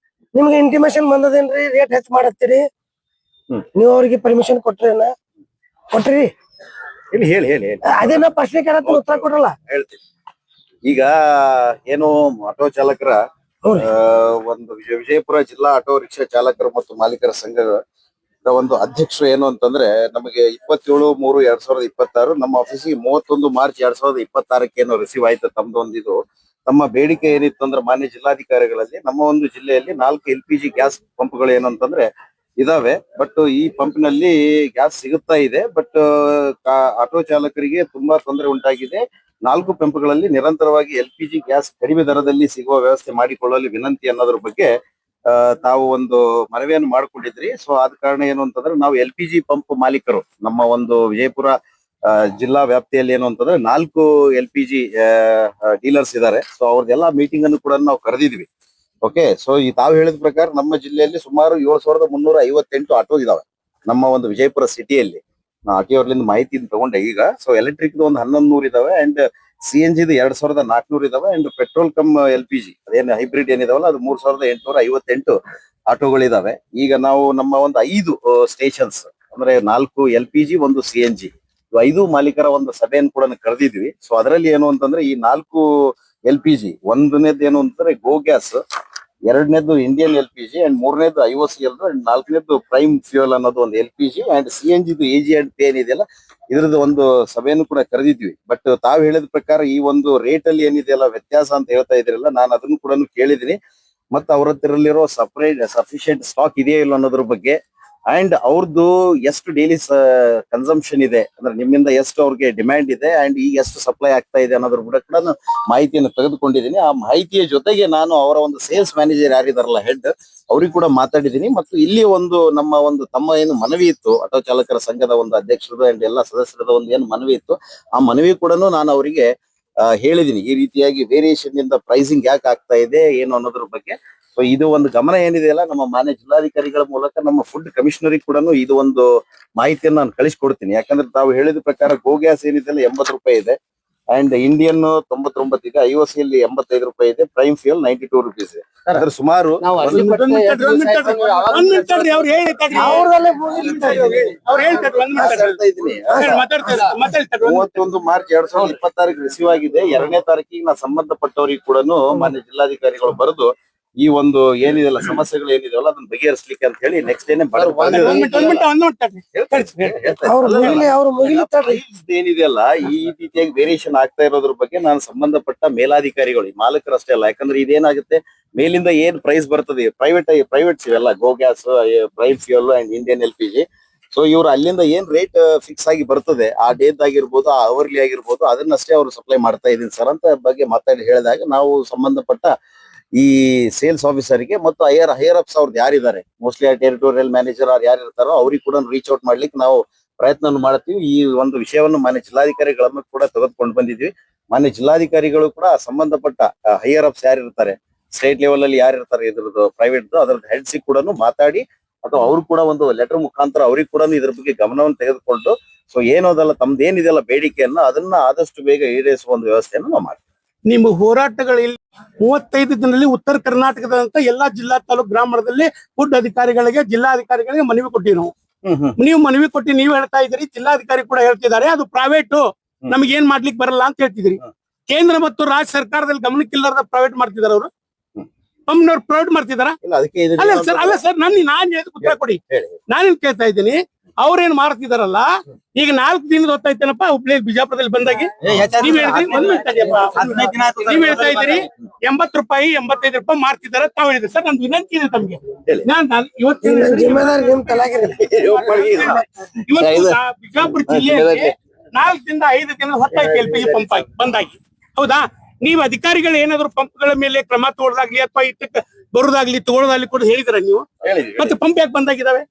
ನಿಮ್ಗೆ ಇಂಟಿಮೇಶನ್ ಬಂದದೇನ್ರಿ ರೇಟ್ ಹೆಚ್ಚು ಮಾಡತ್ತೀರಿ? ನೀವು ಅವ್ರಿಗೆ ಪರ್ಮಿಷನ್ ಕೊಟ್ರಿ? ಹೇಳಿ ಅದೇನ ಫಸ್ಟ್ ಉತ್ತರ ಕೊಡ್ರಲ್ಲ. ಹೇಳ್ತೀನಿ. ಈಗ ಏನು ಆಟೋ ಚಾಲಕರ ಒಂದು ವಿಜಯಪುರ ಜಿಲ್ಲಾ ಆಟೋ ರಿಕ್ಷಾ ಚಾಲಕರು ಮತ್ತು ಮಾಲೀಕರ ಸಂಘದ ಒಂದು ಅಧ್ಯಕ್ಷರು ಏನು ಅಂತಂದ್ರೆ, ನಮಗೆ 27/3/2026 ನಮ್ಮ ಆಫೀಸಿಗೆ 31 ಮಾರ್ಚ್ 2026 ಏನು ರಿಸೀವ್ ಆಯ್ತು ತಮ್ದು ಒಂದು ಇದು. ನಮ್ಮ ಬೇಡಿಕೆ ಏನಿತ್ತು ಅಂದ್ರೆ, ಮಾನ್ಯ ಜಿಲ್ಲಾಧಿಕಾರಿಗಳಲ್ಲಿ ನಮ್ಮ ಒಂದು ಜಿಲ್ಲೆಯಲ್ಲಿ 4 LPG ಗ್ಯಾಸ್ ಪಂಪ್ಗಳು ಏನು ಅಂತಂದ್ರೆ ಇದಾವೆ. ಬಟ್ ಈ ಪಂಪ್ನಲ್ಲಿ ಗ್ಯಾಸ್ ಸಿಗುತ್ತಾ ಇದೆ, ಬಟ್ ಆಟೋ ಚಾಲಕರಿಗೆ ತುಂಬಾ ತೊಂದರೆ ಉಂಟಾಗಿದೆ. 4 ಪಂಪ್ಗಳಲ್ಲಿ ನಿರಂತರವಾಗಿ LPG ಗ್ಯಾಸ್ ಕಡಿಮೆ ದರದಲ್ಲಿ ಸಿಗುವ ವ್ಯವಸ್ಥೆ ಮಾಡಿಕೊಳ್ಳಲು ವಿನಂತಿ ಅನ್ನೋದ್ರ ಬಗ್ಗೆ ತಾವು ಒಂದು ಮನವಿಯನ್ನು ಮಾಡಿಕೊಂಡಿದ್ರಿ. ಸೊ ಆದ ಕಾರಣ ಏನು ಅಂತಂದ್ರೆ, ನಾವು LPG ಪಂಪ್ ಮಾಲೀಕರು, ನಮ್ಮ ಒಂದು ವಿಜಯಪುರ ಜಿಲ್ಲಾ ವ್ಯಾಪ್ತಿಯಲ್ಲಿ ಏನು ಅಂತಂದ್ರೆ 4 LPG ಡೀಲರ್ಸ್ ಇದ್ದಾರೆ. ಸೊ ಅವ್ರದ್ದೆಲ್ಲ ಮೀಟಿಂಗ್ ಅನ್ನು ಕೂಡ ನಾವು ಕರೆದಿದ್ವಿ. ಓಕೆ, ಸೊ ಈ ತಾವು ಹೇಳಿದ ಪ್ರಕಾರ ನಮ್ಮ ಜಿಲ್ಲೆಯಲ್ಲಿ ಸುಮಾರು 7358 ಆಟೋ ಇದಾವೆ ನಮ್ಮ ಒಂದು ವಿಜಯಪುರ ಸಿಟಿಯಲ್ಲಿ. ಆರ್ಟಿ ಅವ್ರಲಿಂದ ಮಾಹಿತಿ ತಗೊಂಡೆ ಈಗ. ಸೊ ಎಲೆಕ್ಟ್ರಿಕ್ ಒಂದು 1100 ಇದಾವೆ ಅಂಡ್ CNG 2400 ಇದಾವೆ ಅಂಡ್ ಪೆಟ್ರೋಲ್ ಕಮ್ LPG ಅದೇನು ಹೈಬ್ರಿಡ್ ಏನಿದಾವಲ್ಲ ಅದು 3858 ಆಟೋಗಳಿದಾವೆ. ಈಗ ನಾವು ನಮ್ಮ ಒಂದು 5 ಸ್ಟೇಷನ್ಸ್ ಅಂದ್ರೆ 4 LPG 1 CNG 5 ಮಾಲೀಕರ ಒಂದು ಸಭೆಯನ್ನು ಕೂಡ ಕರೆದಿದ್ವಿ. ಸೊ ಅದರಲ್ಲಿ ಏನು ಅಂತಂದ್ರೆ ಈ 4 LPG ಒಂದನೇದು ಏನು ಅಂತಂದ್ರೆ ಗೋ ಗ್ಯಾಸ್, ಎರಡನೇದು ಇಂಡಿಯನ್ LPG ಅಂಡ್ ಮೂರನೇದು IOCL ಅಂಡ್ ನಾಲ್ಕನೇದು ಪ್ರೈಮ್ ಫ್ಯೂಯಲ್ ಅನ್ನೋದು ಒಂದು LPG and CNG AG and pay ಏನಿದೆಯಲ್ಲ ಇದ್ರದ್ದು ಒಂದು ಸಭೆಯನ್ನು ಕೂಡ ಕರೆದಿದ್ವಿ. ಬಟ್ ತಾವು ಹೇಳಿದ ಪ್ರಕಾರ ಈ ಒಂದು ರೇಟ್ ಅಲ್ಲಿ ಏನಿದೆಯಲ್ಲ ವ್ಯತ್ಯಾಸ ಅಂತ ಹೇಳ್ತಾ ಇದ್ರಲ್ಲ, ನಾನು ಅದನ್ನು ಕೂಡ ಕೇಳಿದೀನಿ. ಮತ್ತೆ ಅವ್ರ ಹತ್ರಲ್ಲಿರೋ ಸಫಿಶಿಯಂಟ್ ಸ್ಟಾಕ್ ಇದೆಯಾ ಇಲ್ಲ ಅನ್ನೋದ್ರ ಬಗ್ಗೆ ಅಂಡ್ ಅವ್ರದ್ದು ಎಷ್ಟು ಡೈಲಿ ಕನ್ಸಂಪ್ಷನ್ ಇದೆ ಅಂದ್ರೆ ನಿಮ್ಮಿಂದ ಎಷ್ಟು ಅವ್ರಿಗೆ ಡಿಮ್ಯಾಂಡ್ ಇದೆ ಅಂಡ್ ಈಗ ಎಷ್ಟು ಸಪ್ಲೈ ಆಗ್ತಾ ಇದೆ ಅನ್ನೋದ್ರ ಕೂಡ ಮಾಹಿತಿಯನ್ನು ತೆಗೆದುಕೊಂಡಿದ್ದೀನಿ. ಆ ಮಾಹಿತಿಯ ಜೊತೆಗೆ ನಾನು ಅವರ ಒಂದು ಸೇಲ್ಸ್ ಮ್ಯಾನೇಜರ್ ಯಾರಿದಾರಲ್ಲ ಹೆಡ್ ಅವ್ರಿಗೆ ಕೂಡ ಮಾತಾಡಿದ್ದೀನಿ. ಮತ್ತು ಇಲ್ಲಿ ಒಂದು ನಮ್ಮ ಒಂದು ತಮ್ಮ ಏನು ಮನವಿ ಇತ್ತು ಆಟೋ ಚಾಲಕರ ಸಂಘದ ಒಂದು ಅಧ್ಯಕ್ಷರದ ಅಂಡ್ ಎಲ್ಲ ಸದಸ್ಯರದ ಒಂದು ಏನು ಮನವಿ ಇತ್ತು, ಆ ಮನವಿ ಕೂಡ ನಾನು ಅವರಿಗೆ ಹೇಳಿದೀನಿ. ಈ ರೀತಿಯಾಗಿ ವೇರಿಯೇಷನ್ ಇಂದ ಪ್ರೈಸಿಂಗ್ ಯಾಕೆ ಆಗ್ತಾ ಇದೆ ಏನು ಅನ್ನೋದ್ರ ಬಗ್ಗೆ. ಸೊ ಇದು ಒಂದು ಗಮನ ಏನಿದೆಯಲ್ಲ ನಮ್ಮ ಮಾನ್ಯ ಜಿಲ್ಲಾಧಿಕಾರಿಗಳ ಮೂಲಕ ನಮ್ಮ ಫುಡ್ ಕಮಿಷನರಿಗೆ ಕೂಡ ಇದು ಒಂದು ಮಾಹಿತಿಯನ್ನು ನಾನು ಕಳಿಸ್ಕೊಡ್ತೀನಿ. ಯಾಕಂದ್ರೆ ತಾವು ಹೇಳಿದ ಪ್ರಕಾರ ಗೋ ಗ್ಯಾಸ್ ಏನಿದೆಯಲ್ಲ 80 ರೂಪಾಯಿ ಇದೆ ಅಂಡ್ ಇಂಡಿಯನ್ 99 ಇದೆ, IOCL 85 ರೂಪಾಯಿ ಇದೆ, ಪ್ರೈಮ್ ಫ್ಯೂಯಲ್ 92 ರುಪೀಸ್ ಇದೆ. ಅದ್ರ ಸುಮಾರು ನಾವು ಅರ್ಜಿ ಕೊಟ್ಟು ಎರಡು ದಿವಸ ಆಯ್ತು ಅಂದ್ರೆ ಯಾವಾಗ ಹೇಳ್ತಾ ಇದ್ದೀನಿ. 31 ಮಾರ್ಚ್ 2026 ರಿಸೀವ್ ಆಗಿದೆ. 2ನೇ ತಾರೀಕಿಗೆ ನಾ ಸಂಬಂಧಪಟ್ಟವರಿಗೆ ಕೂಡ ಮಾನ್ಯ ಜಿಲ್ಲಾಧಿಕಾರಿಗಳು ಬರೆದು ಈ ಒಂದು ಏನಿದೆಲ್ಲ ಸಮಸ್ಯೆಗಳು ಏನಿದೆಯಲ್ಲ ಅದನ್ನ ಬಗೆಹರಿಸಲಿಕ್ಕೆ ಅಂತ ಹೇಳಿ ನೆಕ್ಸ್ಟ್ ಡೇನೆ ಏನಿದೆಯಲ್ಲ ಈ ರೀತಿಯಾಗಿ ವೇರಿಯೇಷನ್ ಆಗ್ತಾ ಇರೋದ್ರ ಬಗ್ಗೆ ನಾನು ಸಂಬಂಧಪಟ್ಟ ಮೇಲಾಧಿಕಾರಿಗಳು ಮಾಲಕರಷ್ಟೇ ಅಲ್ಲ, ಯಾಕಂದ್ರೆ ಇದೇನಾಗುತ್ತೆ ಮೇಲಿಂದ ಏನ್ ಪ್ರೈಸ್ ಬರ್ತದೆ ಪ್ರೈವೇಟ್ಸ್ ಇವೆಲ್ಲ go gas, prime fuel and Indian LPG. So ಇವ್ರು ಅಲ್ಲಿಂದ ಏನ್ ರೇಟ್ ಫಿಕ್ಸ್ ಆಗಿ ಬರ್ತದೆ ಆ ಡೇಟ್ ಆಗಿರ್ಬೋದು, ಆ ಅವರ್ಲಿ ಆಗಿರ್ಬೋದು, ಅದನ್ನಷ್ಟೇ ಅವ್ರು ಸಪ್ಲೈ ಮಾಡ್ತಾ ಇದೀನಿ ಸರ್ ಅಂತ ಬಗ್ಗೆ ಮಾತಾಡಿ ಹೇಳಿದಾಗ ನಾವು ಸಂಬಂಧಪಟ್ಟ ಈ ಸೇಲ್ಸ್ ಆಫೀಸರ್ಗೆ ಮತ್ತು ಹೈಯರ್ ಅಪ್ಸ್ ಅವ್ರದ್ದು ಯಾರಿದ್ದಾರೆ ಮೋಸ್ಟ್ಲಿ ಟೆರಿಟೋರಿಯಲ್ ಮ್ಯಾನೇಜರ್ ಅವ್ರು ಯಾರು ಇರ್ತಾರೋ ಅವ್ರಿಗೆ ಕೂಡ ರೀಚ್ ಔಟ್ ಮಾಡ್ಲಿಕ್ಕೆ ನಾವು ಪ್ರಯತ್ನ ಮಾಡ್ತೀವಿ. ಈ ಒಂದು ವಿಷಯವನ್ನು ಮಾನ್ಯ ಜಿಲ್ಲಾಧಿಕಾರಿಗಳನ್ನು ಕೂಡ ತೆಗೆದುಕೊಂಡು ಬಂದಿದ್ವಿ. ಮಾನ್ಯ ಜಿಲ್ಲಾಧಿಕಾರಿಗಳು ಕೂಡ ಸಂಬಂಧಪಟ್ಟ ಹೈಯರ್ ಅಪ್ಸ್ ಯಾರು ಇರ್ತಾರೆ, ಸ್ಟೇಟ್ ಲೆವೆಲ್ ಅಲ್ಲಿ ಯಾರು ಇರ್ತಾರೆ ಇದ್ರದ್ದು ಪ್ರೈವೇಟ್ ಅದ್ರದ್ದು ಹೆಡ್ಸ್ ಕೂಡ ಮಾತಾಡಿ ಅಥವಾ ಅವ್ರು ಕೂಡ ಒಂದು ಲೆಟರ್ ಮುಖಾಂತರ ಅವ್ರಿಗೆ ಕೂಡ ಇದ್ರ ಬಗ್ಗೆ ಗಮನವನ್ನು ತೆಗೆದುಕೊಂಡು ಸೊ ಏನೋದಲ್ಲ ತಮ್ದೇನಿದೆಲ್ಲ ಬೇಡಿಕೆಯನ್ನ ಅದನ್ನ ಆದಷ್ಟು ಬೇಗ ಈಡೇರಿಸುವ ಒಂದು ವ್ಯವಸ್ಥೆಯನ್ನು ನಾವು ಮಾಡ್ತೀವಿ. ನಿಮ್ಮ ಹೋರಾಟಗಳಲ್ಲಿ 35 ದಿನದಲ್ಲಿ ಉತ್ತರ ಕರ್ನಾಟಕದಂತ ಎಲ್ಲಾ ಜಿಲ್ಲಾ ತಾಲೂಕು ಗ್ರಾಮದಲ್ಲಿ ಫುಡ್ ಅಧಿಕಾರಿಗಳಿಗೆ ಜಿಲ್ಲಾಧಿಕಾರಿಗಳಿಗೆ ಮನವಿ ಕೊಟ್ಟಿವಿ ನಾವು. ನೀವು ಮನವಿ ಕೊಟ್ಟು ನೀವು ಹೇಳ್ತಾ ಇದ್ದೀರಿ, ಜಿಲ್ಲಾಧಿಕಾರಿ ಕೂಡ ಹೇಳ್ತಿದ್ದಾರೆ ಅದು ಪ್ರೈವೇಟ್ ನಮ್ಗೆ ಏನ್ ಮಾಡ್ಲಿಕ್ಕೆ ಬರಲ್ಲ ಅಂತ ಹೇಳ್ತಿದ್ರಿ. ಕೇಂದ್ರ ಮತ್ತು ರಾಜ್ಯ ಸರ್ಕಾರದಲ್ಲಿ ಗಮನಕ್ಕಿಲ್ಲದ ಪ್ರೈವೇಟ್ ಮಾಡ್ತಿದಾರ ಅವರು, ಪಂಪ್ನವ್ರು ಪ್ರೈವೇಟ್ ಮಾಡ್ತಿದಾರ? ಅಲ್ಲ ಸರ್ ನಾನು ಉತ್ತರ ಕೊಡಿ. ನಾನೇನ್ ಕೇಳ್ತಾ ಇದ್ದೀನಿ, ಅವ್ರೇನ್ ಮಾಡ್ತಿದಾರಲ್ಲ ಈಗ 4 ದಿನದ ಹೊತ್ತಾಯ್ತೇನಪ್ಪ ಹುಬ್ಳಿ ಬಿಜಾಪುರದಲ್ಲಿ ಬಂದಾಗಿ ನೀವ್ ಹೇಳ್ತಾ ಇದ್ದೀರಿ 80 ರೂಪಾಯಿ 85 ರೂಪಾಯಿ ಮಾರ್ತಿದಾರೆ ತಾವ್ ಹೇಳಿದ್ರಿ. ಸರ್ ನಮ್ದು ವಿನಂತಿ ಇದೆ ತಮ್ಗೆ, ಇವತ್ತು ಬಿಜಾಪುರ ಜಿಲ್ಲೆಯಲ್ಲಿ 4 ದಿಂದ 5 ದಿನ ಹೊತ್ತಾಯ್ತು LPG ಪಂಪ್ ಆಗಿ ಬಂದಾಗಿ, ಹೌದಾ? ನೀವು ಅಧಿಕಾರಿಗಳು ಏನಾದ್ರು ಪಂಪ್ಗಳ ಮೇಲೆ ಕ್ರಮ ತಗೊಳ್ಳೋದಾಗ್ಲಿ ಅಥವಾ ಇತ್ತ ಬರೋದಾಗ್ಲಿ ತಗೊಳ್ಳೋದಾಗ್ಲಿ ಕೂಡ ಹೇಳಿದ್ರ ನೀವು? ಮತ್ತೆ ಪಂಪ್ ಯಾಕೆ ಬಂದಾಗಿದಾವೆ?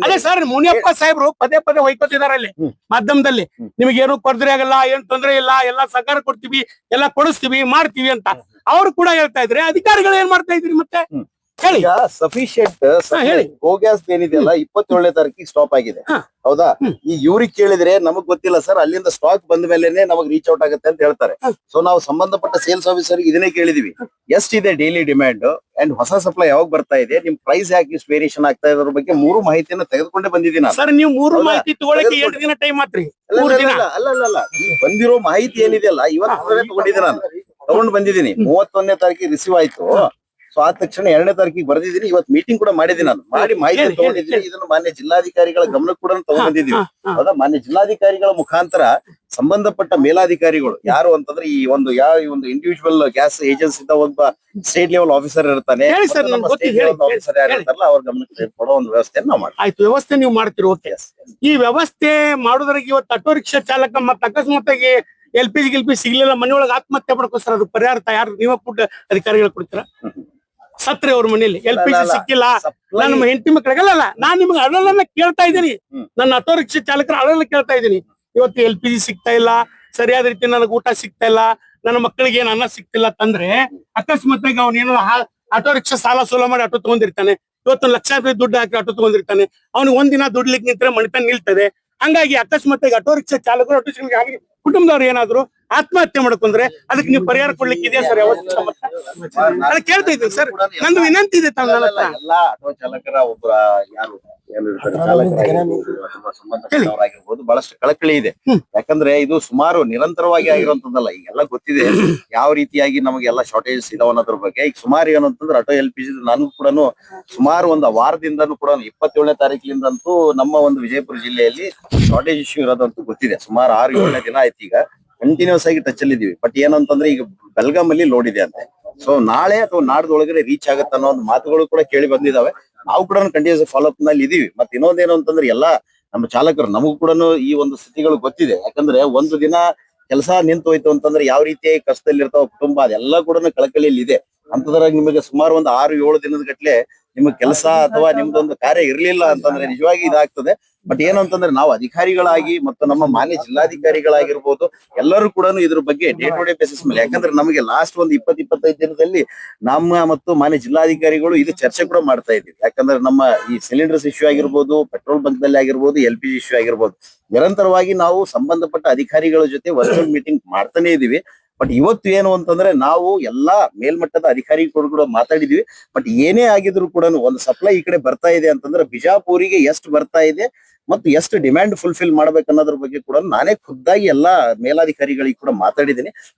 ಅದೇ ಸರ್ ಮುನಿಯಪ್ಪ ಸಾಹೇಬ್ರು ಪದೇ ಹೊಯ್ಕೋತಿದಾರೆ ಅಲ್ಲಿ ಮಾಧ್ಯಮದಲ್ಲಿ, ನಿಮ್ಗೆ ಏನು ಕೊರತೆ ಆಗಲ್ಲ, ಏನ್ ತೊಂದರೆ ಇಲ್ಲ, ಎಲ್ಲಾ ಸಹಕಾರ ಕೊಡ್ತೀವಿ, ಎಲ್ಲಾ ಕೊಡಿಸ್ತೀವಿ, ಮಾಡ್ತೀವಿ ಅಂತ ಅವ್ರು ಕೂಡ ಹೇಳ್ತಾ ಇದ್ರೆ ಅಧಿಕಾರಿಗಳು ಏನ್ ಮಾಡ್ತಾ ಇದ್ರಿ ಮತ್ತೆ ಹೇಳಿ? ಸಫಿಶಿಯಂಟ್ ಗೋ ಗ್ಯಾಸ್ ಏನಿದೆಯಲ್ಲ 27ನೇ ತಾರೀಕಿಗೆ ಸ್ಟಾಪ್ ಆಗಿದೆ, ಹೌದಾ? ಈ ಇವ್ರಿಗೆ ಕೇಳಿದ್ರೆ ನಮಗ್ ಗೊತ್ತಿಲ್ಲ ಸರ್, ಅಲ್ಲಿಂದ ಸ್ಟಾಕ್ ಬಂದ ಮೇಲೆನೆ ನಮಗ್ ರೀಚ್ ಔಟ್ ಆಗುತ್ತೆ ಅಂತ ಹೇಳ್ತಾರೆ. ಸೊ ನಾವು ಸಂಬಂಧಪಟ್ಟ ಸೇಲ್ಸ್ ಆಫೀಸರ್ ಇದನ್ನೇ ಕೇಳಿದೀವಿ, ಎಷ್ಟಿದೆ ಡೈಲಿ ಡಿಮ್ಯಾಂಡ್ ಅಂಡ್ ಹೊಸ ಸಪ್ಲೈ ಯಾವಾಗ ಬರ್ತಾ ಇದೆ, ನಿಮ್ ಪ್ರೈಸ್ ಯಾಕೆ ಇಷ್ಟು ವೇರಿಯೇಷನ್ ಆಗ್ತಾ ಇದ್ರ ಬಗ್ಗೆ 3 ಮಾಹಿತಿಯನ್ನು ತೆಗೆದುಕೊಂಡೇ ಬಂದಿದ್ದೀನಿ. ಸರ್ ನೀವು 3 ಮಾಹಿತಿ ತಗೊಳಕ್ಕೆ 2 ದಿನ ಟೈಮ್ ಮಾತ್ರಿ. ಅಲ್ಲ ಬಂದಿರೋ ಮಾಹಿತಿ ಏನಿದೆಯಲ್ಲ ಇವತ್ತು ತಗೊಂಡಿದ್ದೀನಿ, ನಾನು ತಗೊಂಡ್ ಬಂದಿದ್ದೀನಿ. 31ನೇ ತಾರೀಕಿಗೆ ರಿಸೀವ್ ಆಯ್ತು. ಸೊ ಆದ ತಕ್ಷಣ 2ನೇ ತಾರೀಕಿಗೆ ಬರ್ದಿದ್ದೀನಿ. ಇವತ್ತು ಮೀಟಿಂಗ್ ಕೂಡ ಮಾಡಿದ್ದೀನಿ, ನಾನು ಮಾಡಿ ಮಾಹಿತಿ ತಗೊಂಡಿದ್ದೀನಿ. ಇದನ್ನು ಮಾನ್ಯ ಜಿಲ್ಲಾಧಿಕಾರಿಗಳ ಗಮನಕ್ಕೆ ಕೂಡ ತಗೊಂಡಿದ್ದೀವಿ, ಹೌದಾ? ಮಾನ್ಯ ಜಿಲ್ಲಾಧಿಕಾರಿಗಳ ಮುಖಾಂತರ ಸಂಬಂಧಪಟ್ಟ ಮೇಲಾಧಿಕಾರಿಗಳು ಯಾರು ಅಂತಂದ್ರೆ ಈ ಒಂದು ಇಂಡಿವಿಜುವಲ್ ಗ್ಯಾಸ್ ಏಜೆನ್ಸಿ ಒಬ್ಬ ಸ್ಟೇಟ್ ಲೆವೆಲ್ ಆಫೀಸರ್ ಇರ್ತಾನೆ, ಆಫೀಸರ್ ಯಾರು ಇರ್ತಾರಲ್ಲ ಅವ್ರ ಗಮನಕ್ಕೆ ಕೊಡೋ ಒಂದು ವ್ಯವಸ್ಥೆಯನ್ನು ನಾವು ಮಾಡ್ತೀವಿ. ಆಯ್ತು, ವ್ಯವಸ್ಥೆ ನೀವು ಮಾಡ್ತೀರಿ, ಓಕೆ. ಈ ವ್ಯವಸ್ಥೆ ಮಾಡೋದ್ರಿಗೆ ಇವತ್ತು ಆಟೋ ರಿಕ್ಷಾ ಚಾಲಕ ಮತ್ತೆ ಅಕಸ್ಮಾತ್ತಾಗಿ LPG ಸಿಗ್ಲಿಲ್ಲ, ಮನೆಯೊಳಗೆ ಆತ್ಮಹತ್ಯೆ ಮಾಡ್ಕೋಸ್ಕರ ಅದು ಪರಿಹಾರ ಯಾರು ನೀವ ಫುಡ್ ಅಧಿಕಾರಿಗಳು ಕೊಡ್ತೀರಾ? ಸತ್ರಿ ಅವ್ರ ಮನೇಲಿ LPG ಸಿಕ್ಕಿಲ್ಲ, ನನ್ನ ಹೆಂಡತಿ ಮಕ್ಕಳಿಗೆಲ್ಲ ನಾನ್ ನಿಮ್ಗೆ ಅಳಲನ್ನ ಕೇಳ್ತಾ ಇದ್ದೀನಿ, ನನ್ನ ಆಟೋ ರಿಕ್ಷಾ ಚಾಲಕರ ಅಳಲ ಕೇಳ್ತಾ ಇದ್ದೀನಿ. ಇವತ್ತು LPG ಸಿಗ್ತಾ ಇಲ್ಲ, ಸರಿಯಾದ ರೀತಿ ನನಗೆ ಊಟ ಸಿಗ್ತಾ ಇಲ್ಲ, ನನ್ನ ಮಕ್ಕಳಿಗೆ ಏನ್ ಅನ್ನ ಸಿಗ್ತಿಲ್ಲ ಅಂತಂದ್ರೆ ಅಕಸ್ಮಾತ್ ಆಗಿ ಅವನೇನೋ ಆಟೋ ರಿಕ್ಷಾ ಸಾಲ ಸೋಲ ಮಾಡಿ ಆಟೋ ತಗೊಂಡಿರ್ತಾನೆ. ಇವತ್ತು ಲಕ್ಷ ರೂಪಾಯಿ ದುಡ್ಡು ಹಾಕಿ ಆಟೋ ತಗೊಂಡಿರ್ತಾನೆ. ಅವ್ನಿಗೆ ಒಂದಿನ ದುಡ್ಲಿಕ್ಕೆ ನಿಂತ್ರೆ ಮಣಿತನ ನಿಲ್ತದೆ. ಹಂಗಾಗಿ ಅಕಸ್ಮಾತ್ ಆಗಿ ಆಟೋ ರಿಕ್ಷಾ ಚಾಲಕರು ಆಟೋ ಚಾಲಕರಿಗೆ ಕುಟುಂಬದವ್ರು ಏನಾದ್ರು ಆತ್ಮಹತ್ಯೆ ಮಾಡ್ಕೊಂಡ್ರೆ ಅದಕ್ಕೆ ನೀವು ಪರಿಹಾರ ಕೊಡ್ಲಿಕ್ಕೆ ಇದೆಯಾ ಸರ್? ಅದಕ್ಕೆ ಕೇಳ್ತಾ ಇದ್ದೀನಿ ಸರ್, ನಂದು ವಿನಂತಿ ಇದೆ ತಾವು ನನ್ನ ಹತ್ರ. ಎಲ್ಲಾ ಆಟೋ ಚಾಲಕರ ಒಬ್ಬರ ಯಾರು ಚಾಲಕರಾಗಿರ್ಬೋದು ಅಥವಾ ಸಂಬಂಧಪಟ್ಟವರಾಗಿರ್ಬೋದು ಬಹಳಷ್ಟು ಕಳಕಳಿ ಇದೆ. ಯಾಕಂದ್ರೆ ಇದು ಸುಮಾರು ನಿರಂತರವಾಗಿ ಆಗಿರುವಂತದ್ದಲ್ಲ. ಈಗೆಲ್ಲ ಗೊತ್ತಿದೆ ಯಾವ ರೀತಿಯಾಗಿ ನಮಗೆಲ್ಲ ಶಾರ್ಟೇಜಸ್ ಇದಾವ ಅನ್ನೋದ್ರ ಬಗ್ಗೆ. ಈಗ ಸುಮಾರು ಏನು ಅಂತಂದ್ರೆ ಆಟೋ LPG ನಾನು ಕೂಡ ಸುಮಾರು ಒಂದು ವಾರದಿಂದನೂ ಕೂಡ 27ನೇ ತಾರೀಕಿನಿಂದಂತೂ ನಮ್ಮ ಒಂದು ವಿಜಯಪುರ ಜಿಲ್ಲೆಯಲ್ಲಿ ಶಾರ್ಟೇಜ್ ಇಶ್ಯೂ ಇರೋದಂತೂ ಗೊತ್ತಿದೆ. ಸುಮಾರು 6-7 ದಿನ ಆಯ್ತು ಈಗ ಕಂಟಿನ್ಯೂಸ್ ಆಗಿ ಟಚ್ ಅಲ್ಲಿ ಇದೀವಿ. ಬಟ್ ಏನಂತಂದ್ರೆ ಈಗ ಬೆಲ್ಗಾಮ್ ಅಲ್ಲಿ ಲೋಡ್ ಇದೆ ಅಂತೆ. ಸೊ ನಾಳೆ ಅಥವಾ ನಾಡ್ದೊಳಗಡೆ ರೀಚ್ ಆಗತ್ತೆ ಅನ್ನೋ ಒಂದು ಮಾತುಗಳು ಕೂಡ ಕೇಳಿ ಬಂದಿದಾವೆ. ನಾವು ಕೂಡ ಕಂಟಿನ್ಯೂಸ್ ಫಾಲೋ ಅಪ್ ನಲ್ಲಿ ಇದೀವಿ. ಮತ್ತೆ ಇನ್ನೊಂದೇನು ಅಂತಂದ್ರೆ ಎಲ್ಲಾ ನಮ್ಮ ಚಾಲಕರು ನಮಗೂ ಕೂಡ ಈ ಒಂದು ಸ್ಥಿತಿಗಳು ಗೊತ್ತಿದೆ. ಯಾಕಂದ್ರೆ ಒಂದು ದಿನ ಕೆಲಸ ನಿಂತು ಹೋಯ್ತು ಅಂತಂದ್ರೆ ಯಾವ ರೀತಿಯಾಗಿ ಕಷ್ಟದಲ್ಲಿ ಇರ್ತಾವ ಕುಟುಂಬ, ಅದೆಲ್ಲ ಕೂಡ ಕಳಕಳಿಯಲ್ಲಿ ಇದೆ. ಅಂತದ್ರಾಗ ನಿಮಗೆ ಸುಮಾರು ಒಂದು 6-7 ದಿನದ ಗಟ್ಲೆ ನಿಮ್ಗೆ ಕೆಲಸ ಅಥವಾ ನಿಮ್ದೊಂದು ಕಾರ್ಯ ಇರ್ಲಿಲ್ಲ ಅಂತಂದ್ರೆ ನಿಜವಾಗಿ ಇದಾಗ್ತದೆ. ಬಟ್ ಏನು ಅಂತಂದ್ರೆ ನಾವು ಅಧಿಕಾರಿಗಳಾಗಿ ಮತ್ತು ನಮ್ಮ ಮಾನ್ಯ ಜಿಲ್ಲಾಧಿಕಾರಿಗಳಾಗಿರ್ಬೋದು ಎಲ್ಲರೂ ಕೂಡ ಇದ್ರ ಬಗ್ಗೆ ಡೇ ಟು ಡೇ ಬೇಸಿಸ್ ಮೇಲೆ, ಯಾಕಂದ್ರೆ ನಮಗೆ ಲಾಸ್ಟ್ ಒಂದು 20-25 ದಿನದಲ್ಲಿ ನಮ್ಮ ಮತ್ತು ಮಾನ್ಯ ಜಿಲ್ಲಾಧಿಕಾರಿಗಳು ಇದು ಚರ್ಚೆ ಕೂಡ ಮಾಡ್ತಾ ಇದ್ದೀವಿ. ಯಾಕಂದ್ರೆ ನಮ್ಮ ಈ ಸಿಲಿಂಡರ್ಸ್ ಇಶ್ಯೂ ಆಗಿರ್ಬೋದು, ಪೆಟ್ರೋಲ್ ಬಂಕ್ ದಲ್ಲಿ ಆಗಿರ್ಬೋದು, LPG ಇಶ್ಯೂ ಆಗಿರ್ಬೋದು, ನಿರಂತರವಾಗಿ ನಾವು ಸಂಬಂಧಪಟ್ಟ ಅಧಿಕಾರಿಗಳ ಜೊತೆ ವರ್ಚುವಲ್ ಮೀಟಿಂಗ್ ಮಾಡ್ತಾನೆ ಇದೀವಿ. ಬಟ್ ಇವತ್ತು ಏನು ಅಂತಂದ್ರೆ ನಾವು ಎಲ್ಲಾ ಮೇಲ್ಮಟ್ಟದ ಅಧಿಕಾರಿಗಳು ಕೂಡ ಮಾತಾಡಿದೀವಿ. ಬಟ್ ಏನೇ ಆಗಿದ್ರು ಕೂಡ ಒಂದು ಸಪ್ಲೈ ಈ ಕಡೆ ಬರ್ತಾ ಇದೆ ಅಂತಂದ್ರೆ ಬಿಜಾಪುರಿಗೆ ಎಷ್ಟು ಬರ್ತಾ ಇದೆ ಮತ್ತು ಎಷ್ಟು ಡಿಮ್ಯಾಂಡ್ ಫುಲ್ಫಿಲ್ ಮಾಡ್ಬೇಕನ್ನೋದ್ರ ಬಗ್ಗೆ ಕೂಡ ನಾನೇ ಖುದ್ದಾಗಿ ಎಲ್ಲಾ ಮೇಲಾಧಿಕಾರಿಗಳಿಗೆ ಕೂಡ ಮಾತಾಡಿದ್ದೀನಿ.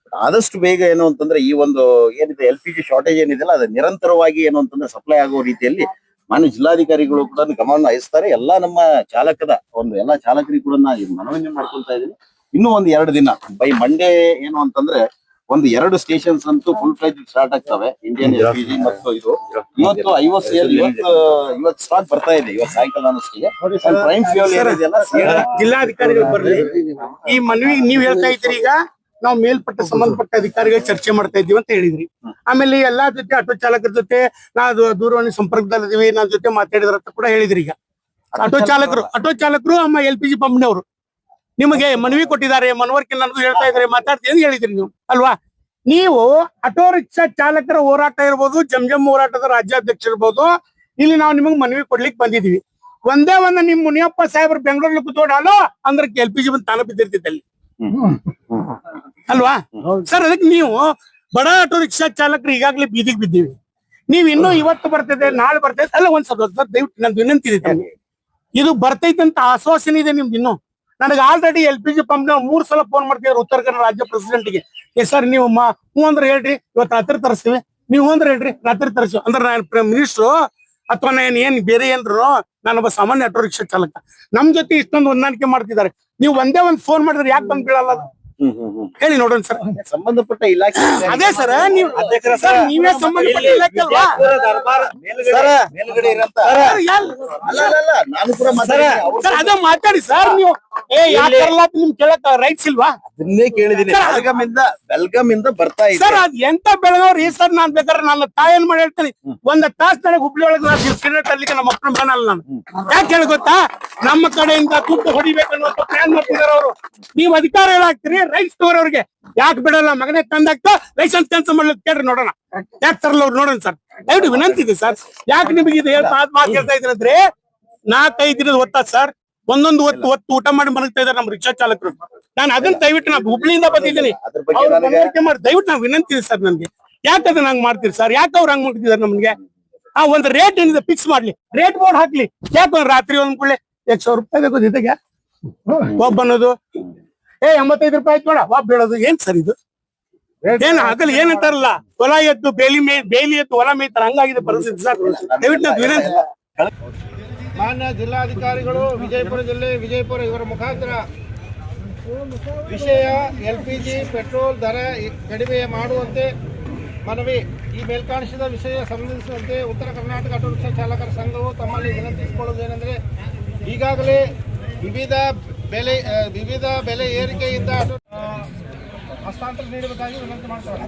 ಆದಷ್ಟು ಬೇಗ ಏನು ಅಂತಂದ್ರೆ ಈ ಒಂದು ಏನಿದೆ LPG ಶಾರ್ಟೇಜ್ ಏನಿದೆಲ್ಲ ಅದು ನಿರಂತರವಾಗಿ ಏನು ಅಂತಂದ್ರೆ ಸಪ್ಲೈ ಆಗೋ ರೀತಿಯಲ್ಲಿ ಮಾನ್ಯ ಜಿಲ್ಲಾಧಿಕಾರಿಗಳು ಕೂಡ ಗಮನ ವಹಿಸ್ತಾರೆ. ಎಲ್ಲಾ ನಮ್ಮ ಚಾಲಕದ ಒಂದು ಎಲ್ಲಾ ಚಾಲಕರಿಗೆ ಕೂಡ ಮನವಿ ಮಾಡ್ಕೊಳ್ತಾ ಇದ್ದೀನಿ. ಇನ್ನೂ ಒಂದು 2 ದಿನ ಬೈ ಮಂಡೇ ಏನು ಅಂತಂದ್ರೆ ಒಂದು 2 ಸ್ಟೇಷನ್ಸ್ ಅಂತೂ ಫುಲ್ ಫ್ಲೆಜ್ ಸ್ಟಾರ್ಟ್ ಆಗ್ತವೆ. ಇಂಡಿಯನ್ LPG ಮತ್ತು ಇದು ಇವತ್ತು 50 ಸ್ಟಾಕ್ ಬರ್ತಾ ಇದೆ ಇವತ್ತು ಸಾಯಂಕಾಲ ಅನ್ನೋಷ್ಟಿಗೆ. ಪ್ರೈಮ್ ಫ್ಯೂಯಲ್ ಏನಿದೆಯಲ್ಲ ಜಿಲ್ಲಾಧಿಕಾರಿಗಳು ಬರ್ಲಿ. ಈ ಮನವಿ ನೀವ್ ಹೇಳ್ತಾ ಇದ್ರಿ, ಈಗ ನಾವು ಮೇಲ್ಪಟ್ಟ ಸಂಬಂಧಪಟ್ಟ ಅಧಿಕಾರಿಗಳು ಚರ್ಚೆ ಮಾಡ್ತಾ ಇದ್ದೀವಿ ಅಂತ ಹೇಳಿದ್ರಿ. ಆಮೇಲೆ ಎಲ್ಲಾ ಜೊತೆ ಆಟೋ ಚಾಲಕರ ಜೊತೆ ನಾವು ದೂರವಾಣಿ ಸಂಪರ್ಕದಲ್ಲಿದ್ದೀವಿ, ನನ್ನ ಜೊತೆ ಮಾತಾಡಿದ್ರಂತ ಕೂಡ ಹೇಳಿದ್ರಿ. ಈಗ ಆಟೋ ಚಾಲಕರು ನಮ್ಮ LPG ಪಂಪ್ನವರು ನಿಮಗೆ ಮನವಿ ಕೊಟ್ಟಿದ್ದಾರೆ, ಮನವರಿಕೆ ನನಗೂ ಹೇಳ್ತಾ ಇದ್ದಾರೆ, ಮಾತಾಡ್ತೀನಿ ಹೇಳಿದ್ರಿ ನೀವು ಅಲ್ವಾ? ನೀವು ಆಟೋ ರಿಕ್ಷಾ ಚಾಲಕರ ಹೋರಾಟ ಇರ್ಬೋದು, ಜಮ್ ಹೋರಾಟದ ರಾಜ್ಯಾಧ್ಯಕ್ಷ ಇರ್ಬೋದು, ಇಲ್ಲಿ ನಾವು ನಿಮಗೆ ಮನವಿ ಕೊಡ್ಲಿಕ್ಕೆ ಬಂದಿದೀವಿ. ಒಂದೇ ನಿಮ್ ಮುನಿಯಪ್ಪ ಸಾಹೇಬ್ರು ಬೆಂಗಳೂರಲ್ಲಿ ಕೂತ್ಕೊಂಡು ಅಲೋ ಅಂದ್ರೆ LPG ಬಂದು ತಾನ ಬಿದ್ದಿರ್ತೈತೆ ಅಲ್ಲಿ ಅಲ್ವಾ ಸರ್? ಅದಕ್ಕೆ ನೀವು ಬಡ ಆಟೋ ರಿಕ್ಷಾ ಚಾಲಕರು ಈಗಾಗಲೇ ಬೀದಿಗೆ ಬಿದ್ದೀವಿ. ನೀವ್ ಇನ್ನೂ ಇವತ್ತು ಬರ್ತದೆ ನಾಳೆ ಬರ್ತೈತೆ ಅಲ್ಲ, ಒಂದ್ಸಲ ದಯವಿಟ್ಟು ನಂದು ವಿನಂತಿ ಇದೆ, ಇದು ಬರ್ತೈತೆ ಅಂತ ಆಶ್ವಾಸನೆ ಇದೆ ನಿಮ್ದು. ಇನ್ನು ನನಗೆ ಆಲ್ರೆಡಿ LPG ಪಂಪ್ 3 ಸಲ ಫೋನ್ ಮಾಡ್ತಿದ್ರು ಉತ್ತರ ಕನ್ನಡ ರಾಜ್ಯ ಪ್ರೆಸಿಡೆಂಟ್ಗೆ. ಸರ್ ನೀವು ಹ್ಞೂ ಅಂದ್ರೆ ಹೇಳ್ರಿ, ಇವತ್ತು ರಾತ್ರಿ ತರಿಸ್ತೀವಿ, ನೀವು ಅಂದ್ರೆ ಹೇಳ್ರಿ ರಾತ್ರಿ ತರಿಸ್ತೀವಿ ಅಂದ್ರೆ ನಾನು ಮಿನಿಸ್ಟ್ರು ಅಥವಾ ನಾನು ಏನ್ ಬೇರೆ ಏನ್ರು, ನಾನೊಬ್ಬ ಸಾಮಾನ್ಯ ಆಟೋ ರಿಕ್ಷಾ ಚಾಲಕ. ನಮ್ ಜೊತೆ ಇಷ್ಟೊಂದು ಹೊಂದಾಣಿಕೆ ಮಾಡ್ತಿದ್ದಾರೆ. ನೀವು ಒಂದೇ ಒಂದು ಫೋನ್ ಮಾಡಿದ್ರೆ ಯಾಕೆ ಬಂದ್ ಬೀಳಲ್ಲ ಅದು ಹೇಳಿ ನೋಡೋಣ ಸರ್. ಸಂಬಂಧಪಟ್ಟ ಇಲಾಖೆ ಅದೇ ಸರ್, ನೀವೇ ಸಂಬಂಧಪಟ್ಟ ಇಲಾಖೆ ಅಲ್ವಾ? ಮೇಲ್ಗಡೆ ಇರಂತ ನಾನು ಕೂಡ ಸರ್ ಅದೇ ಮಾತಾಡಿ ಸರ್. ನೀವು ನಿಮ್ ಕೇಳಕ್ ರೈಟ್ಸ್ ಇಲ್ವಾ? ಅದನ್ನೇ ಕೇಳಿದೀನಿ. ಬೆಲ್ಗಾಮ್ ಇಂದ ಬರ್ತಾ ಇದೆ ಸರ್. ಅದ್ ಎಂತ ಬೆಳಗವ್ರಿ ಸರ್. ನಾನ್ ಬೇಕಾದ್ರೆ ನನ್ನ ತಾಯನ್ ಮಾಡಿ ಹೇಳ್ತೀನಿ, ಒಂದ್ ತಾಸ್ ನನಗೆ ಹುಬ್ಳಿ ಒಳಗೆ ಸಿಗರೇಟ್ ಅಲ್ಲಿಗೆ ನಮ್ಮ ಮಕ್ಕಳು ಬೇನಲ್ಲ. ನಾನು ಯಾಕೆ ಹೇಳಿ ಗೊತ್ತಾ? ನಮ್ಮ ಕಡೆಯಿಂದ ದುಡ್ಡು ಹೊಡಿಬೇಕನ್ನೋ ಪ್ಲಾನ್ ಮಾಡ್ತಿದಾರ ಅವರು. ನೀವು ಅಧಿಕಾರ ಹೇಳಾಕ್ತಿರಿ, ರೈಟ್ಸ್ ತಗೋರವ್ರಿಗೆ ಯಾಕೆ ಬಿಡಲ್ಲ? ಮಗನೇ ತಂದಾಗ್ತಾ ಲೈಸೆನ್ಸ್ ಕ್ಯಾನ್ಸಲ್ ಮಾಡ್ಲಿಕ್ಕೆ ಕೇಳ್ರಿ ನೋಡೋಣ. ಯಾಕೆ ತರಲ್ಲ ಅವ್ರು ನೋಡೋಣ ಸರ್. ದಯವಿಟ್ಟು ವಿನಂತಿ ಇದೆ ಸರ್. ಯಾಕೆ ನಿಮಗೆ ಇದು ಮಾತು ಹೇಳ್ತಾ ಇದ್ರೆ 4-5 ದಿನದ ಹೊತ್ತ ಸರ್, ಒಂದೊಂದು ಹೊತ್ತು ಊಟ ಮಾಡಿ ಮನಗ್ತಾ ಇದಾರೆ ನಮ್ಮ ರಿಕ್ಷಾ ಚಾಲಕರು. ನಾನು ಅದನ್ನ ದಯವಿಟ್ಟು ನಾವು ಹುಬ್ಳಿಯಿಂದ ಬಂದಿದ್ದೀನಿ, ದಯವಿಟ್ಟು ನಾವು ವಿನಂತಿ ಇದೆ ಸರ್. ನನ್ಗೆ ಯಾಕೆ ಅದನ್ನ ಹಂಗ್ ಮಾಡ್ತೀರಿ ಸರ್? ಯಾಕೆ ಅವ್ರು ಹಂಗ್ ಮಾಡ್ತಿದಾರೆ ನಮ್ಗೆ? ಒಂದ್ ರೇಟ್ ಏನಿದೆ ಫಿಕ್ಸ್ ಮಾಡ್ಲಿ, ರೇಟ್ ಬೋರ್ಡ್ ಹಾಕ್ಲಿ. ಯಾಕೆ ರಾತ್ರಿ ಒಂದ್ ಕೂಡಲೇ 100 ರೂಪಾಯಿ ಬೇಕು ಜೊತೆಗೆ ಒಬ್ಬ ಅನ್ನೋದು, 85 ರೂಪಾಯಿ ಆಯ್ತು ನೋಡ ಒಬ್ಬ ಬೀಳೋದು. ಏನ್ ಸರ್ ಇದು? ಏನ್ ಅದ್ರಲ್ಲಿ ಏನಂತಾರಲ್ಲ, ಹೊಲ ಎದ್ದು ಬೇಲಿ ಎದ್ದು ಹೊಲ ಮೇಯ್ತಾರ, ಹಂಗಾಗಿದೆ ಪರಿಸ್ಥಿತಿ ಸರ್. ದಯವಿಟ್ಟು ವಿನಂತಿ. ಮಾನ್ಯ ಜಿಲ್ಲಾಧಿಕಾರಿಗಳು ವಿಜಯಪುರ ಜಿಲ್ಲೆ ವಿಜಯಪುರ ಇವರ ಮುಖಾಂತರ ವಿಷಯ LPG ಪೆಟ್ರೋಲ್ ದರ ಕಡಿಮೆ ಮಾಡುವಂತೆ ಮನವಿ. ಈ ಮೇಲ್ಕಾಣಿಸಿದ ವಿಷಯ ಸಂಬಂಧಿಸುವಂತೆ ಉತ್ತರ ಕರ್ನಾಟಕ ಆಟೋ ರಿಕ್ಷಾ ಚಾಲಕರ ಸಂಘವು ತಮ್ಮಲ್ಲಿ ವಿನಂತಿಸಿಕೊಳ್ಳುವುದೇನೆಂದರೆ, ಈಗಾಗಲೇ ವಿವಿಧ ಬೆಲೆ ಏರಿಕೆಯಿಂದ ಹಸ್ತಾಂತರ ನೀಡಬೇಕಾಗಿ ವಿನಂತಿ ಮಾಡ್ತಾರೆ.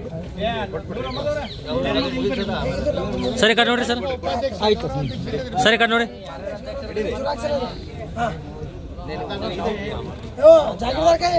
ಸರಿ ಕಟ್ ನೋಡ್ರಿ ಸರ್. ಆಯ್ತು ಸರಿ ಕಟ್ ನೋಡಿ. जागीरदार काय